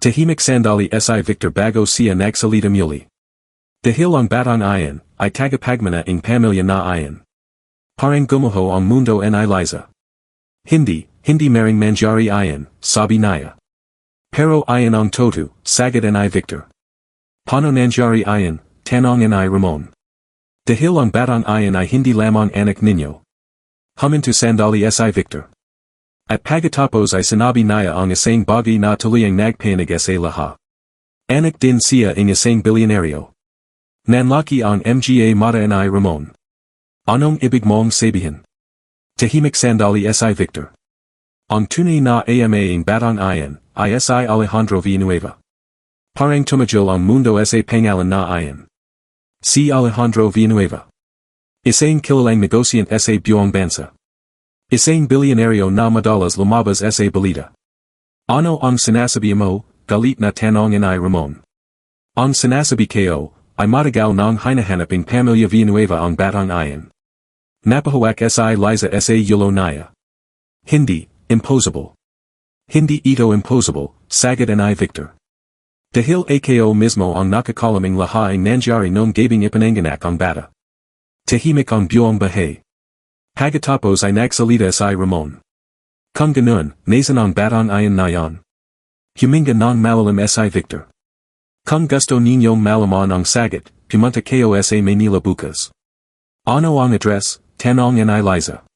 Tahimik sandali si Victor bago siya nagsalita muli. Dahil ang batang ayan, ay tagapagmana ng pamilya na ayan. Parang gumuho ang mundo ni Liza. Hindi maring mangyari ayan, sabi niya. Pero ayan ang todo, sagad ni Victor. Paano nangyari ayan, tanong ni Ramon. Dahil ang batang ayan ay hindi lamang anak ninyo. Huminto sandali si Victor. At pagkatapos ay sinabi niya ang isang bagay na tuluyang nagpanig sa lahat. Anak din siya ng isang bilyonaryo. Nanlaki ang mga mata ni Ramon. Anong ibig mong sabihin? Tahimik sandali si Victor. Ang tunay na ama ng batang ayan, ay si Alejandro Villanueva. Parang tumajol ang mundo sa pangalan na ayan. Si Alejandro Villanueva. Isang kilalang negosyant sa buong bansa. Isang bilyonaryo na madalas lumabas sa balita. Ano ang sinasabi mo, galit na tanong ni Ramon. Ang sinasabi ko, ay matagal nang hinahanap ng pamilya Villanueva ang batang ayan. Napahawak si Liza sa yulo niya. Hindi, impossible. Hindi ito impossible, sagad ni Victor. Dahil ako mismo ang nakakalaming lahat ang nangyari nung gabing ipananganak ang bata. Tahimik ang buong bahay. Pagkatapos ay nagsalita si Ramon. Kung ganoon, nasan ang batang ayan na yan? Huminga ng malalim si Victor. Kung gusto ninyong malaman ang sagot, pumunta kayo sa Manila bukas. Ano ang address, tanong ni Liza.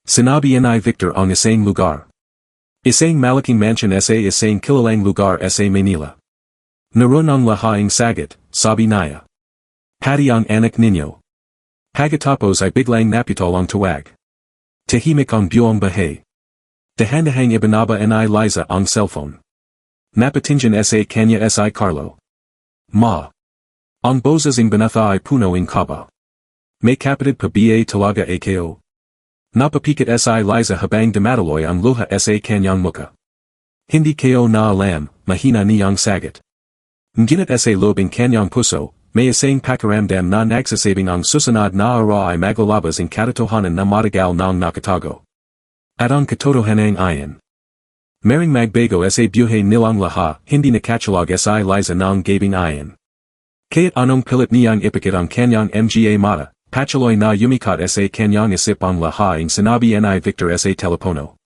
Sinabi ni Victor ang isang lugar. Isang malaking mansion sa isang kilalang lugar sa Manila. Naroon ang lahaing sagot, sabi niya. Pati ang anak ninyo. Pagkatapos ay biglang naputol ang tawag. Tahimik ang buong bahay. Dahan-dahang ibinaba ni Liza ang cellphone. Napatingin sa kanya si Carlo. Ang boses ng banatha ay puno ng kaba. May kapatid pa ba talaga ako? Napapikat si Liza habang dumadaloy ang luha sa kanyang muka. Hindi ko na alam, mahina niyang sagot. Nginit sa loob ng kanyang puso, may isang pakiramdam na nagsasabing ang susunod na araw ay maglalabas ang katotohanan na matagal nang nakatago. At ang katotohanan ayan. Maring magbago sa buhay nilang lahat, hindi nakatulog si Liza ng gabing ayan. Kaya't anong pilit niyang ipikit ang kanyang mga mata, patuloy na yumikat sa kanyang isip ang lahat ang sinabi ni Victor sa telepono.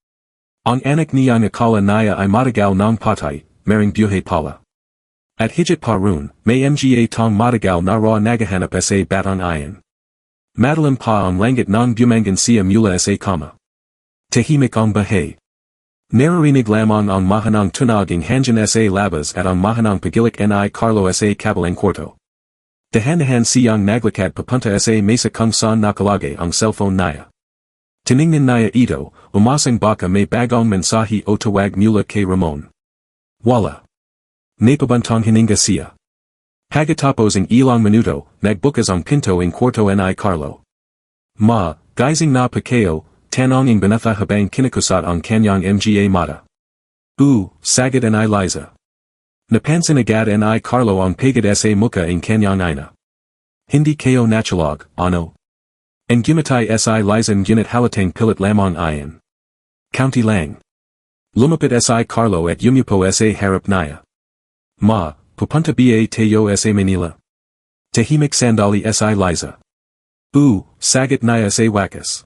Ang anak niyang akala niya ay matagal ng patay, maring buhay pala. At higit pa roon, may mga tong matagal na raw nagahanap sa batang ayan. Madalim pa ang langit ng bumangan siya mula sa kama. Tahimik ang bahay. Naririnig lamang ang mahanang tunog ng hangin sa labas at ang mahanang pagilik ni Carlo sa kabilang kwarto. Dahan-dahan siyang naglakad papunta sa mesa kung saan nakalagay ang cellphone niya. Tiningnan niya ito, umasang baka may bagong mensahe o tawag mula kay Ramon. Wala. Napabantang hininga siya. Pagkatapos ng ilang minuto, nagbukas ang pinto ng kwarto ni Carlo. Gising na pa kayo, tanong ng banatha habang kinakusat ang kanyang mga mata. Sagad ni Liza. Napansin agad ni Carlo ang pagod sa muka ng kanyang ina. Hindi kayo nachalog, ano? Ang gumatay si Liza ngunit halatang pilit lamang iyan. County lang. Lumapit si Carlo at yumupo sa harap niya. Ma, pupunta ba tayo sa Manila? Tahimik sandali si Liza. Sagot niya sa wakas.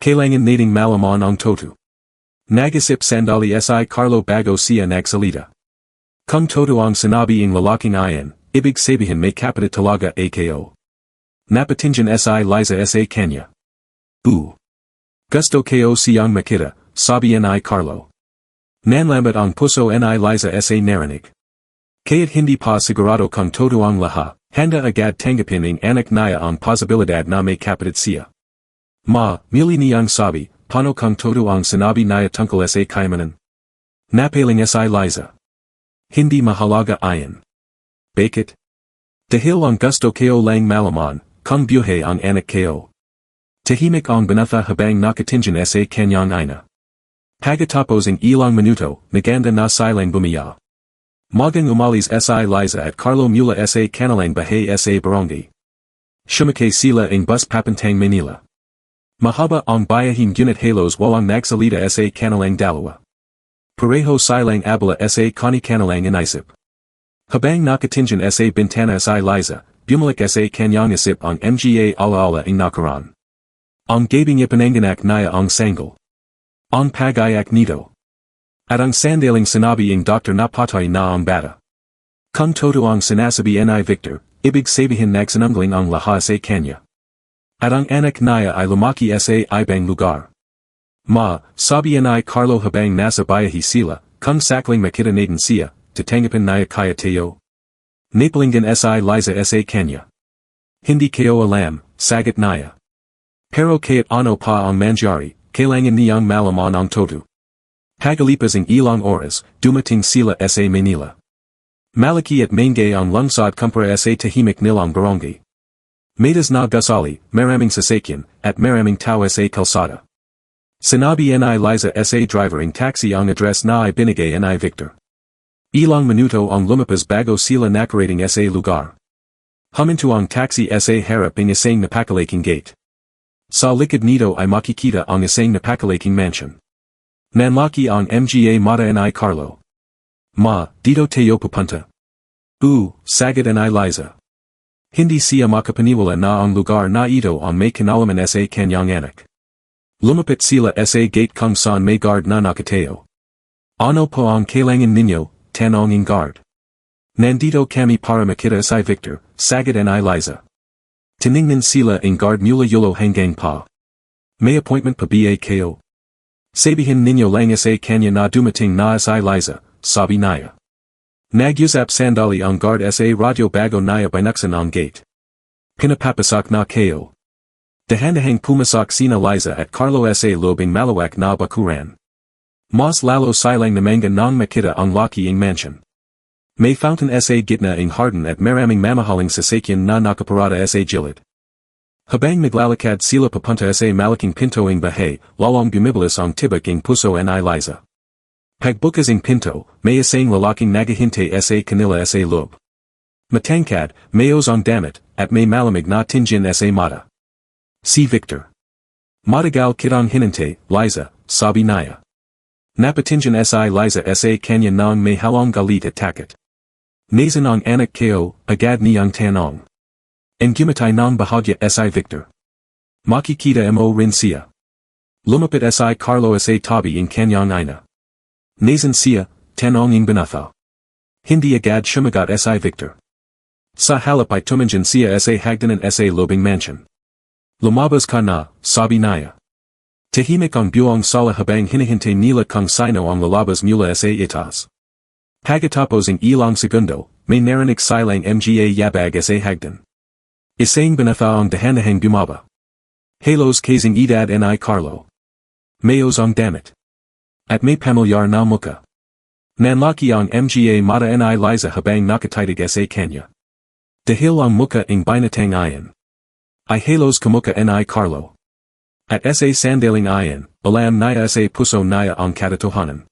Kailangan nating malaman ang toto. Nagisip sandali si Carlo bago siya nagsalita. Kung toto ang sinabi ng lalaking iyan, ibig sabihin may kapatid talaga ako. Napatingin si Liza sa kanya. Gusto ko siyang makita, sabi ni Carlo. Nanlambat ang puso ni Liza sa narinig. Kaya't hindi pa sigurado kung toto ang lahat, handa agad tanggapin ng anak niya ang posibilidad na may kapatid siya. Ma, muli niyang sabi, paano kung toto ang sinabi niya tungkol sa kayamanan? Napaling si Liza. Hindi mahalaga iyan. Bakit? Dahil ang gusto ko lang malaman, kung buhay ang anak ko. Tahimik ang banatha habang nakatingin sa kanyang ina. Pagkatapos ng ilang minuto, naganda na silang bumaya. Magang umalis si Liza at Carlo mula sa kanilang bahay sa barangay. Sumakay sila ng bus papuntang Manila. Mahaba ang bayahin ngunit halos walang nagsalita sa kanilang dalawa. Pareho silang abala sa kanilang inisip. Habang nakatingin sa bintana si Liza, bumalik sa kanyang isip ang mga alaala ng nakaraan. Ang gabing ipinanganak niya ang sanggol. Ang pag-ayak nito. At ang sandaling sinabi ng doktor na patay na ang bata. Kung toto ang sinasabi ni Victor, ibig sabihin nagsinungaling ang lahat sa kanya. At ang anak niya ay lumaki sa ibang lugar. Ma, sabi ni Carlo habang nasa bayahi sila, kung sakling makita natin siya, tatanggapin niya kaya tayo. Napalinggan si Liza sa kanya. Hindi kayo alam, sagot niya. Pero kaya't ano pa ang mangyari, kailangan niyang malaman ang toto. Pagalipas ng ilang oras, dumating sila sa Manila. Malaki at maingay ang lungsod kumpara sa tahimik nilang barangay. Maitas na gusali, maraming sasakyan, at maraming tao sa kalsada. Sinabi ni Liza sa driver ng taxi ang address na ibinigay ni Victor. Ilang minuto ang lumipas bago sila nakarating sa lugar. Huminto ang taxi sa harap ng isang napakalaking gate. Sa likod nito ay makikita ang isang napakalaking mansion. Nanlaki ang mga mata ni Carlo. Ma, dito tayo pupunta. Sagot ni Liza. Hindi siya makapaniwala na ang lugar na ito ang may kinalaman sa kanyang anak. Lumapit sila sa gate kung saan may guard na nakatayo. Ano po ang kailangan ninyo, tanong ng guard. Nandito kami para makita si Victor, sagot ni Liza. Tiningnan sila ng guard mula yulo hanggang pa. May appointment pa ba kayo? Sabihin ninyo lang sa kanya na dumating na si Liza, sabi niya. Nag-usap sandali ang guard sa radyo bago niya binuksan ang gate. Pinapapasok na kayo. Dahan-dahang pumasok sina Liza at Carlo sa lobing malawak na bakuran. Mas lalo silang namanga nang makita ang laking mansion. May fountain sa gitna ng hardin at maraming mamahaling sasakyan na nakaparada sa gilid. Habang naglalakad sila papunta sa malaking pinto ng bahay, lalong bumibilis ang tibak ng puso ni Liza. Pagbukas ng pinto, may isang lalaking naghihintay sa kanila sa loob. Matangkad, mayos ang damit, at may malamig na tingin sa mata. Si Victor. Matagal kitang hinintay, Liza, sabi niya. Napatingin si Liza sa kanya nang may halong galit at takot. Nasan ang anak ko, agad niyang tanong. Ang gumatay ng bahagya si Victor. Makikita mo rin siya. Lumapit si Carlo sa tabi ng kanyang ina. Nasan siya, tanong ng banatha. Hindi agad sumagot si Victor. Sa halap ay tumingin siya sa hagdanan sa lobing mansion. Lumabas ka na, sabi niya. Tahimik ang buong sala habang hinihintay nila kung sino ang lalabas mula sa itaas. Pagkatapos ng ilang segundo, may narinig silang mga yabag sa hagdan. Isang banatha ang dahan-dahang bumaba. Halos kasing edad ni Carlo. Mayos ang damit. At may pamilyar na muka. Nanlaki ang mga mata ni Liza habang nakatitig sa kanya. Dahil ang muka ng binatang iyan. Ay halos kamuka ni Carlo. At sa sandaling iyan, alam niya sa puso niya ang katotohanan.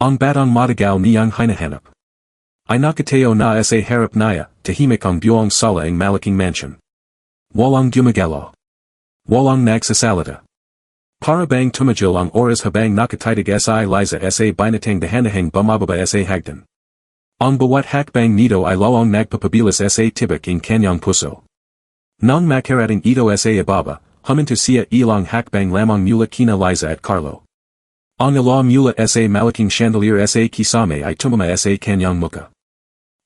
Ang batang matagal niyang hinahanap. I nakateo na sa harap naya, tahimik ang buong sala ng malaking mansion. Walang gumagalaw. Walang nagsasalita. Para bang tumajil ang oras habang nakatitig sa Liza sa binatang dahanahang bumababa sa hagdan. Ang bawat hakbang nito ay lawang nagpapabilas sa tibak in kanyang puso. Nang makarating ito sa ibaba, huminto siya ilang hakbang lamang mula kina Liza at Carlo. Ang ila mula sa malaking chandelier sa kisame ay tumama sa kanyang muka.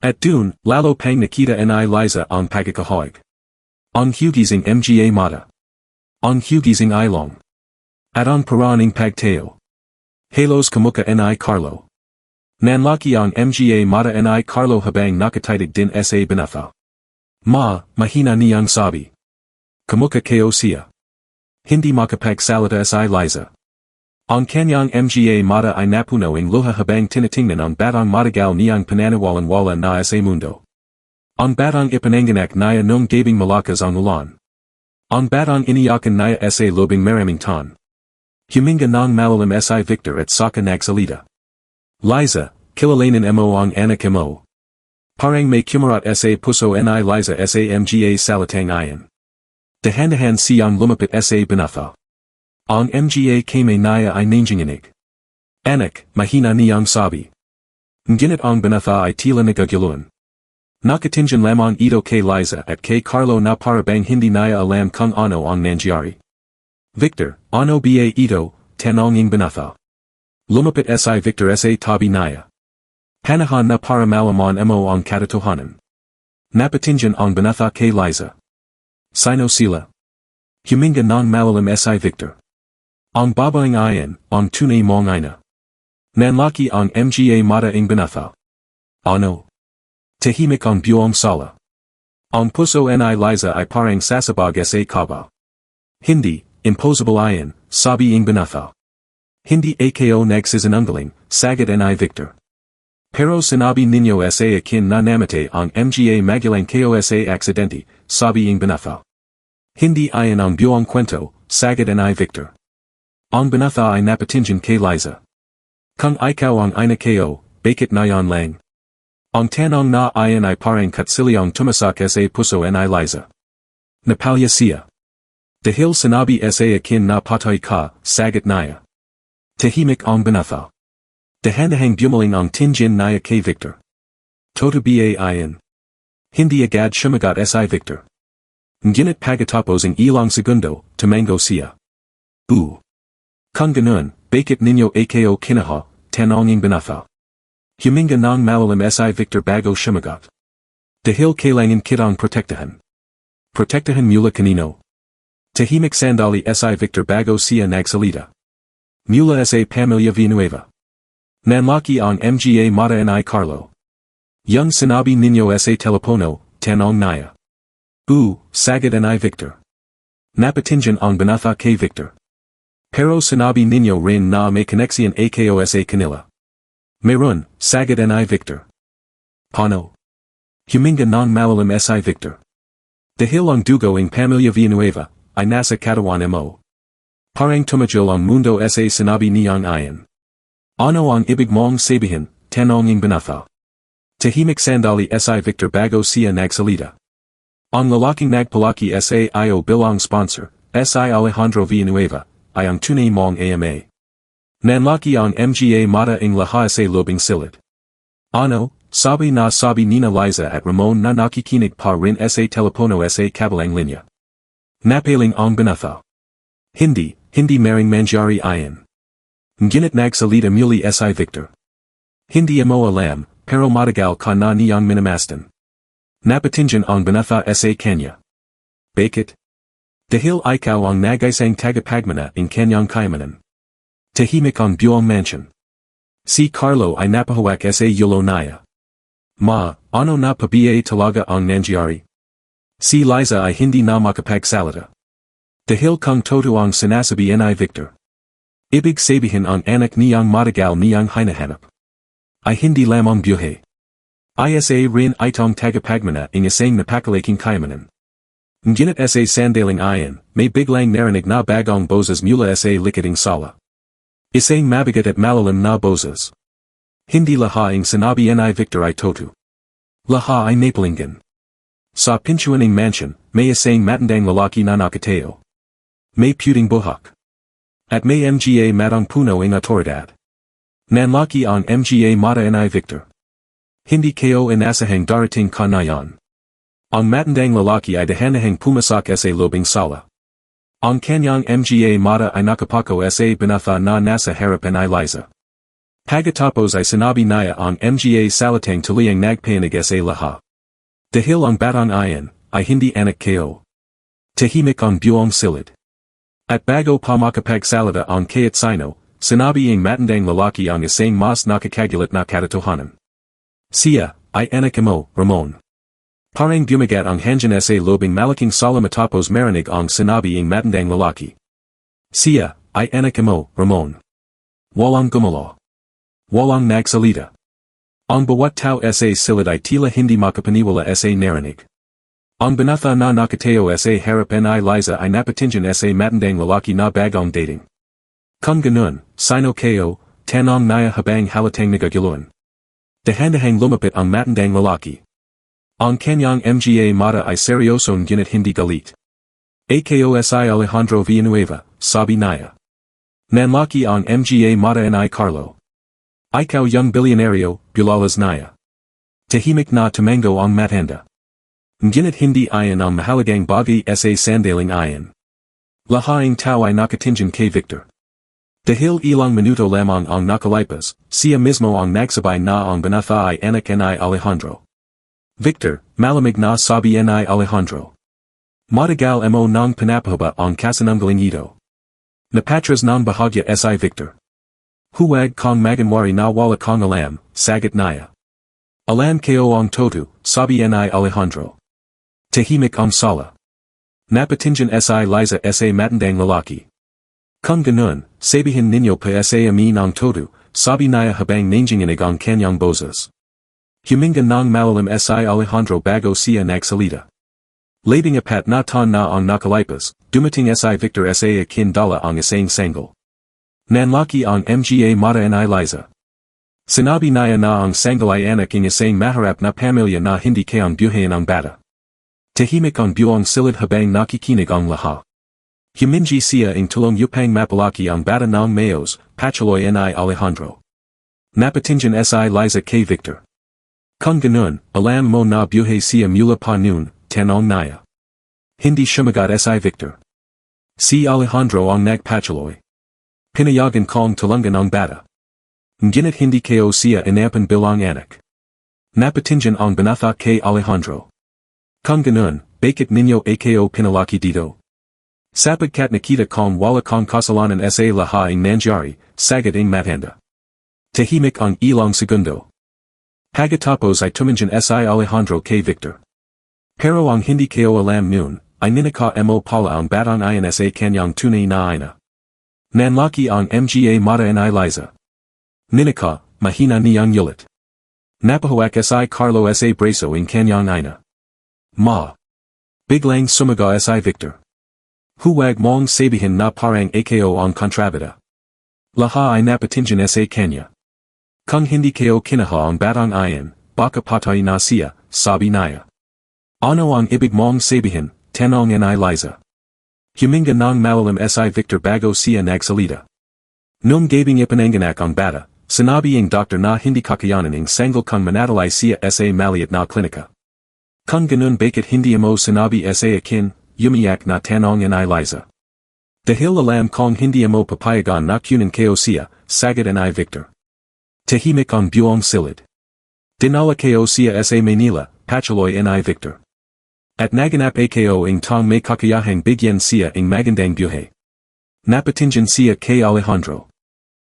At dun, lalo pang nakita ni Liza ang pagkakahawig. Ang hugising mga mata. Ang hugising ilong. At ang paraning pagtayo. Halos kamuka ni Carlo. Nanlaki ang mga mata ni Carlo habang nakatitig din sa binatha. Mahina niyang sabi. Kamuka kayo siya. Hindi makapagsalita si Liza. Ang kanyang mga mata ay napuno ng luha habang tinitingnan ang batang matagal niyang pananawalan-wala na sa mundo. Ang batang ipananganak niya nung gabing malakas ang ulan. Ang batang iniyakan niya sa lobing maraming tan. Huminga ng malalim si Victor at saka nagsalita. Liza, kilalanin mo ang anak mo. Parang may kumarat sa puso ni Liza sa mga salitang iyan. Dahan-dahan siyang lumapit sa binatha. Ang mga kame niya ay nanginginig. Anak, mahina niyang sabi. Ngunit ang binatha ay tila nagaguluhan. Nakatingin lamang ito kay Liza at kay Carlo na para bang hindi niya alam kung ano ang nangyari. Victor, ano ba ito, tanong ng binatha. Lumapit si Victor sa tabi niya. Panahan na para malaman mo ang katotohanan. Napatingin ang binatha kay Liza. Sino sila? Huminga ng malalim si Victor. Ang babaeng iyan, ang tunay mong ina. Nanlaki ang mga mata ng binatha. Ano? Tahimik ang buong sala. Ang puso ni Liza ay parang sasabag sa kaba. Hindi, impossible iyan, sabi ng binatha. Hindi ako nagsisinungaling, sagad ni Victor. Pero sinabi ninyo sa akin na namatay ang mga magalang kayo sa aksidente, sabi ng binatha. Hindi iyan ang buong kwento, sagad ni Victor. Ang binatha ay napatingin kay Liza. Kung ikaw ang ina kayo, bakit na yan lang? Ang tanong na iyan ay parang katsilyang tumasak sa puso ni Liza. Napalya siya. Dahil sinabi sa akin na patay ka, sagat niya. Tahimik ang binatha. Dahan-dahang bumaling ang tingin niya kay Victor. Toto ba iyan? Hindi agad sumagat si Victor. Ngunit pagkatapos ng ilang segundo, tumango siya. Kung ganoon, bakit ninyo ako kinaha, tanong ng binatha. Huminga ng malalim si Victor bago sumagat. Dahil kailangan kitang protektahan. Protektahan mula kanino? Tahimik sandali si Victor bago siya nagsalita. Mula sa pamilya Villanueva. Nanlaki ang mga mata ni Carlo. Yung sinabi ninyo sa telepono, tanong niya. Sagad ni Victor. Napatingin ang binatha kay Victor. Pero sinabi ninyo rin na may koneksyon ako sa kanila. Meron, sagad ni Victor. Paano? Huminga ng malalim si Victor. Dahil ang dugo ng pamilya Villanueva, ay nasa katawan mo. Parang tumajil ang mundo sa sinabi niyang iyan. Ano ang ibig mong sabihin, tanong ng binatha. Tahimik sandali si Victor bago siya nagsalita. Ang lalaking nagpalaki sa iyo bilang sponsor, si Alejandro Villanueva, ay ang tunay mong ama. Nanlaki ang mga mata ng lahat sa lobing silid. Ano, sabi na sabi Nina Liza at Ramon na nakikinig pa rin sa telepono sa kabilang linya. Napaling ang binatha. Hindi maring mangyari iyan. Ngunit nagsalita muli si Victor. Hindi mo alam, pero matagal ka na niyang minamastan. Napatingin ang binatha sa kanya. Bakit? Dahil ikaw ang nag-isang tagapagmana ng kanyang kayamanan. Tahimik ang buong mansion. Si Carlo ay napahawak sa yulo niya. Ano na pa ba talaga ang nangyari? Si Liza ay hindi na makapagsalita. Dahil kung toto ang sinasabi ni Victor. Ibig sabihin ang anak niyang matagal niyang hinahanap. Ay hindi lamang buhay. Isa rin itong tagapagmana ng isang napakalaking kayamanan. Ngunit sa sandaling iyan, may biglang narinig na bagong boses mula sa likading sala. Isang mabigat at malalim na boses. Hindi lahaing sinabi ni Victor I totu. Laha ay napalinggan. Sa pinchuaning mansion, may isang matindang lalaki na nakatayo. May puting buhok. At may mga matang puno ng autoridad. Nanlaki ang mga mata ni Victor. Hindi kayo inaasahang darating ka na yan. Ang matindang lalaki ay dahan-dahang pumasok sa lobing sala. Ang kanyang mga mata ay nakapako sa binatha na nasa harapan ni Liza. Pagkatapos ay sinabi niya ang mga salitang tuliyang nagpayanig sa lahat. Dahil ang batang iyan, ay hindi anak kayo. Tahimik ang buong silid. At bago pa makapagsalita ang kahit sino, sinabi ang matindang lalaki ang isang mas nakakagulat na katotohanan. Siya, ay anak mo, Ramon. Parang bumagat ang hangin sa lobing malaking sala matapos marinig ang sinabi ang matindang lalaki. Siya, ay anak mo, Ramon. Walang gumalaw. Walang nagsalita. Ang bawat tao sa silid ay tila hindi makapaniwala sa narinig. Ang binatha na nakatayo sa harapan ni Liza ay napatingin sa matindang lalaki na bagong dating. Kung ganoon, sino kayo, tanong niya habang halatang nagaguluhan. Dahan-dahang lumapit ang matindang lalaki. Ang kanyang mga mata ay seryosong ginit hindi galit. Ako si Alejandro Villanueva, sabi niya. Nanlaki ang mga mata ni Carlo. Ikaw yung bilyonaryo, bulalas niya. Tahimik na tumango ang matanda. Ngunit hindi iyan ang mahalagang bagay sa sandaling iyan. Lahaing tao ay nakatingin kay Victor. Dahil ilang minuto lamang ang nakalipas, siya mismo ang nagsabay na ang binatha ay anak ni Alejandro. Victor, malamig na sabi ni Alejandro. Matagal mo nang pinapahaba ang kasinungaling ito. Napatras ng bahagya si Victor. Huwag kong maganwari na wala kong alam, sagot niya. Alam kayo ang toto, sabi ni Alejandro. Tahimik ang sala. Napatingin si Liza sa matindang lalaki. Kung ganoon, sabihin ninyo pa sa amin ang toto, sabi niya habang nanginginig ang kanyang boses. Huminga ng malalim si Alejandro bago siya nagsalita. Labing apat na taon na ang nakalipas, dumating si Victor sa akin dala ang isang sanggol. Nanlaki ang mga mata ni Liza. Sinabi niya na ang sanggol ay anak ng isang maharap na pamilya na hindi kayang buhayin ang bata. Tahimik ang buong silid habang nakikinig ang lahat. Humingi siya ang tulong upang mapalaki ang bata ng mayos, patuloy ni Alejandro. Napatingin si Liza kay Victor. Kung ganoon, alam mo na buhay siya mula pa noon, tanong niya. Hindi sumagot si Victor. Si Alejandro ang nagpatuloy. Pinayagan kong tulungan ang bata. Ngunit hindi kayo siya inapan bilang anak. Napatingin ang binatha kay Alejandro. Kung ganoon, bakit ninyo ako pinalaki dito? Sapagkat nakita kong wala kong kasalanan sa lahat ang nangyari, sagot ang matanda. Tahimik ang ilang segundo. Pagkatapos ay tumingin si Alejandro kay Victor. Pero ang hindi kayo alam noon, ay ninaka mo pala ang batang iyan sa kanyang tunay na ina. Nanlaki ang mga mata ni Liza. Ninaka, mahina niyang yulit. Napahuwak si Carlo sa braso ang kanyang ina. Ma. Biglang sumaga si Victor. Huwag mong sabihin na parang ako ang kontrabida. Lahat ay napatingin sa kanya. Kung hindi kayo kinaha ang batang iyan, baka patay na siya, sabi niya. Ano ang ibig mong sabihin, tanong ni Liza. Huminga ng malalim si Victor bago siya nagsalita. Nung gabing ipinanganak ang bata, sinabi ang doktor na hindi kakayanan ang sanggol kung manatalay siya sa maliit na klinika. Kung ganun bakit hindi mo sinabi sa akin, umiyak na tanong ni Liza. Dahil alam kong hindi mo papayagan na kunin kayo siya, sagot ni Victor. Tahimik ang buong silid. Dinala kayo siya sa Manila, patuloy ni Victor. At naganap ako ang tong may kakayahang bigyan siya ang magandang buhay. Napatingin siya kay Alejandro.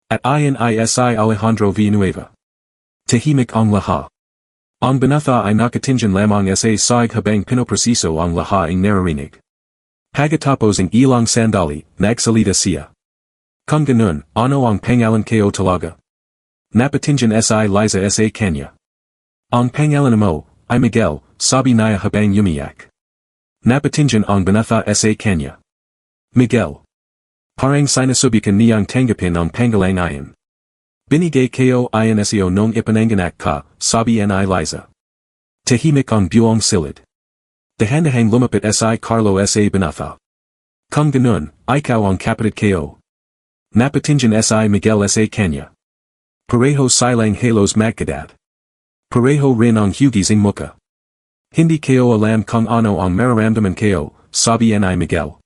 At ayan ay si Alejandro Villanueva. Tahimik ang lahat. Ang binatha ay nakatingin lamang sa side habang pinoproseso ang lahat ang naririnig. Pagkatapos ang ilang sandali, nagsalita siya. Kung ganoon, ano ang pangalan kayo talaga? Napatingin si Liza sa kanya. Ang pangalan mo, ay Miguel, sabi niya habang umiyak. Napatingin ang binatha sa kanya. Miguel. Parang sinusubukan niyang tanggapin ang pangalang iyon. Binigay ko inseo nung ipananganak ka, sabi ni Liza. Tahimik ang buong silid. Dahan-dahang lumapit si Carlo sa binafa. Kung ganoon, ikaw ang kapatid ko. Napatingin si Miguel sa kanya. Pareho silang halos magkadat. Pareho rin ang hugising muka. Hindi ko alam kung ano ang mararamdaman ko, sabi ni Miguel.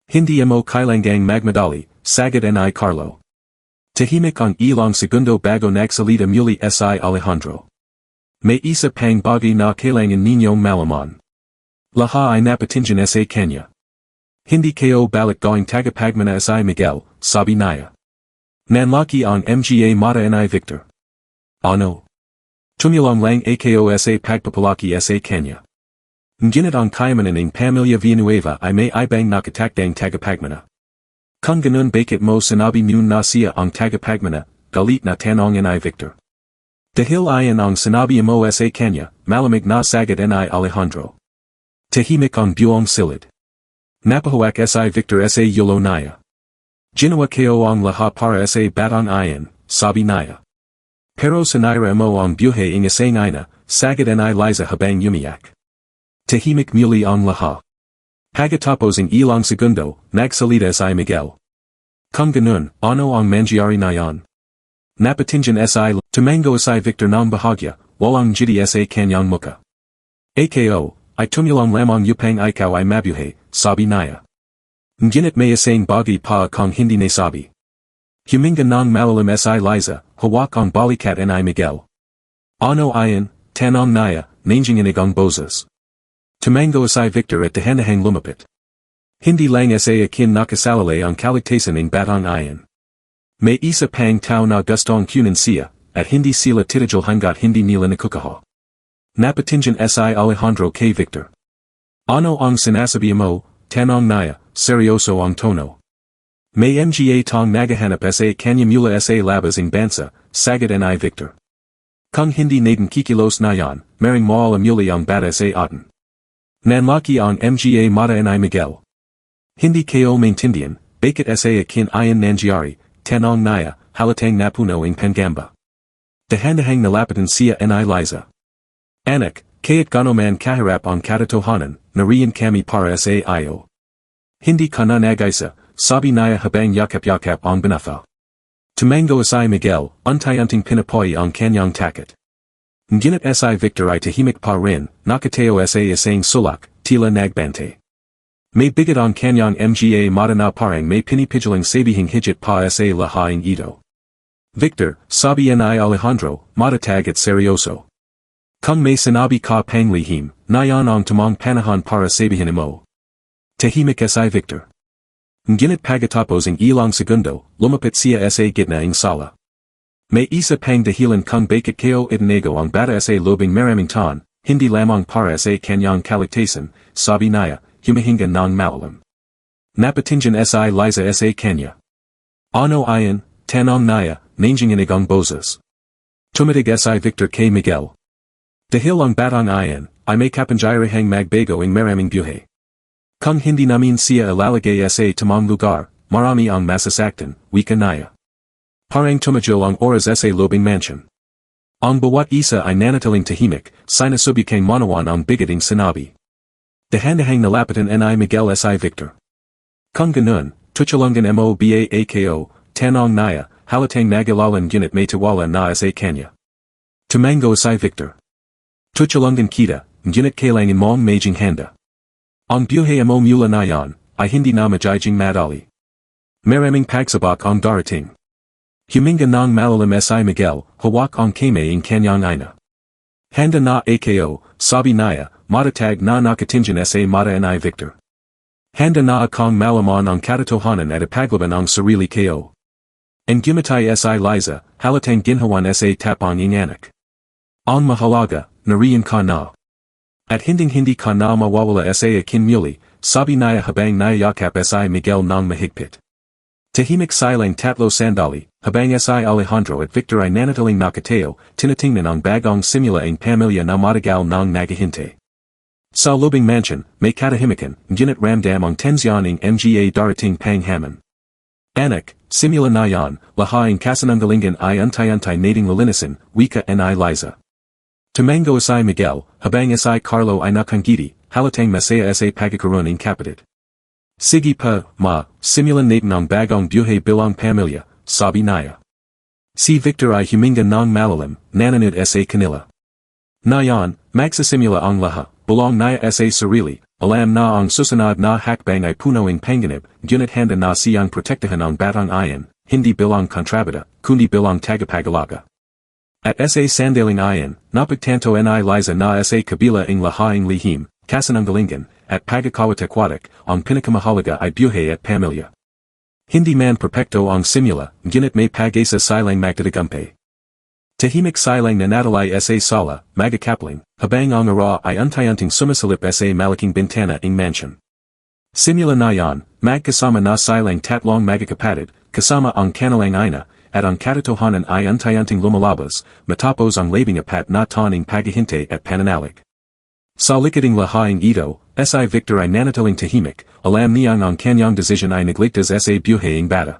Hindi mo kailangang magmadali, sagad ni Carlo. Tahimik ang ilang segundo bago nagsalita muli si Alejandro. May isa pang bagay na kailangan ninyong malaman. Lahat ay napatingin sa kanya. Hindi ko balik gawing tagapagmana si Miguel, sabi niya. Nanlaki ang mga mata ni Victor. Ano? Tumulong lang ako sa pagpapalaki sa kanya. Ngunit ang kayamanan ng pamilya Villanueva ay may ibang nakatakdang tagapagmana. Kung ganoon bakit mo sinabi mo na siya ang tagapagmana, galit na tanong ni Victor. Dahil ayan ang sinabi mo sa kanya, malamig na sagad ni Alejandro. Tahimik ang buong silid. Napahuwak si Victor sa yulo niya. Ginawa ko ang lahat para sa batang ayan, sabi niya. Pero sinira mo ang buhay ng isang ina, sagad ni Liza habang umiyak. Tahimik muli ang lahat. Pagkatapos ng ilang segundo, nagsalita si Miguel. Kung ganoon, ano ang mangyari na yan? Napatingin si tumango si Victor ng bahagya, walang jiti sa kanyang muka. Ako, ay tumulong lamang upang ikaw ay mabuhay, sabi niya. Ngunit may isang bagay pa kung hindi nasabi. Huminga ng malalim si Liza, hawak ang balikat ni Miguel. Ano ayan, tanong niya, nanginginig ang boses. Tumango si Victor at dahan-dahang lumapit. Hindi lang sa akin nakasalalay ang kaligtasan ng batang ayan. May isa pang tao na gustong kunin siya, at hindi sila titigil hanggat hindi nila nakukuha. Napatingin si Alejandro kay Victor. Ano ang sinasabi mo, tanong niya, seryoso ang tono. May mga tong nagahanap sa kanya mula sa labas ng bansa, sagad ni Victor. Kung hindi natin kikilos na yan, maring mawala muli ang bata sa atin. Nanlaki ang mga mata ni Miguel. Hindi ko maintindihan, bakit sa akin ayan nangyari, tanong niya, halatang napuno ang pangamba. Dahan-dahang nalapitan siya ni Liza. Anak, kaya't gano man kaharap ang katotohanan, nariyan kami para sa iyo. Hindi ka na nag-isa, sabi niya habang yakap-yakap ang binafa. Tumango si Miguel, unti-unting pinapoy ang kanyang takot. Ngunit si Victor ay tahimik pa rin, nakatayo sa isang sulak, tila nagbante. May bigat ang kanyang mga mata na parang may pinipigilang sabihing higit pa sa lahaing ito. Victor, sabi ni Alejandro, matatag at seryoso. Kung may sinabi ka pang lihim, na yan ang tamang panahon para sabihin mo. Tahimik si Victor. Ngunit pagkatapos ng ilang segundo, lumapit siya sa gitna ng sala. May isa pang dahilan kung bakit ko itinago ang bata sa lobing maraming taon, hindi lamang para sa kanyang kaligtasan, sabi niya, humihinga ng malalim. Napatingin si Liza sa kanya. Ano ayan, tanong niya, nanginginig ang boses. Tumitig si Victor kay Miguel. Dahil ang batang ayan, ay may kapangyarihang magbago ng maraming buhay. Kung hindi namin siya ilalagay sa tamang lugar, marami ang masasaktan, wika niya. Parang tumajol ang oras sa lobing mansion. Ang bawat isa ay nanatiling tahimik, sinasubukang manawan ang bigating sinabi. Dahan-dahang nalapitan ni Miguel si Victor. Kung ganoon, tutulungan mo ba ako, tanong niya, halatang nagalalan gunit may tiwala na sa kanya. Tumango si Victor. Tutulungan kita, gunit kailangan mong maging handa. Ang buhay mo mula na yan, ay hindi na magiging madali. Maraming pagsabak ang darating. Huminga ng malalim si Miguel, hawak ang kamay ng kanyang ina. Handa na ako, sabi niya, matatag na nakatingin sa mata ni Victor. Handa na akong malaman ang katotohanan at ipaglaban ang sarili ko. Ang gumatay si Liza, halatang ginhawan sa tapang ng anak. Ang mahalaga, nariyan ka na. At hinding-hindi ka na mawawala sa akin muli, sabi niya habang nayakap si Miguel ng mahigpit. Tahimik silang tatlo sandali, habang si Alejandro at Victor ay nanatiling nakatayo, tinitingnan ang bagong simula ang pamilya na matagal ng naghihintay. Sa lobing mansion, may katahimikan, ngunit ramdam ang tensyon ng mga darating panghaman. Anak, simula na yan, lahaing kasananggalingan ay antay-antay nating lalinisin, wika ni Liza. Tumango asay Miguel, habang asay Carlo ay nakangiti, halatang masaya sa pagkakaroon ng kapatid. Sige pa, ma, simulan natin ang bagong buhay bilang pamilya, sabi niya. Si Victor ay huminga ng malalim, nananood sa kanila. Ngayon, magsisimula ang lahat, bulong niya sa sarili, alam na ang susunod na hakbang ay punoing panganib, ngunit handa na siyang protektahan ang batang iyan, hindi bilang kontrabida, kundi bilang tagapagalaga. At sa sandaling iyan, napagtanto ni Liza na sa kabila ng lahaing lihim, kasananggalingan, at pagkakawatakwalik, ang pinakamahalaga ay buhay at pamilya. Hindi man perpekto ang simula, ngunit may pag-asa silang magtatagumpay. Tahimik silang nanatili sa sala, magkakapaling, habang ang ara ay antay-anting sumasalip sa malaking bintana ng mansion. Simula na yan, magkasama na silang tatlong magkakapatid, kasama ang kanilang ina, at ang katotohanan ay antay-anting lumalabas, matapos ang labing apat na taoning paghihintay at pananalig. Sa likading lahaing ito, si Victor ay nanatiling tahimik, alam niyang ang kanyang desisyon ay nagligtas sa buhaying bata.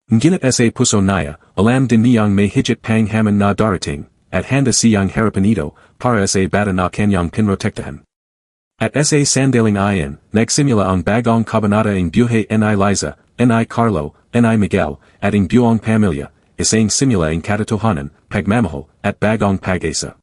Ngunit sa puso niya, alam din niyang may higit pang hamon na darating, at handa siyang harapin ito, para sa bata na kanyang pinrotektahan. At sa sandaling iyan, nagsimula ang bagong kabanata ng buhay ni Liza, ni Carlo, ni Miguel, at ang buong pamilya, isang simula ng katotohanan, pagmamahal, at bagong pag-asa.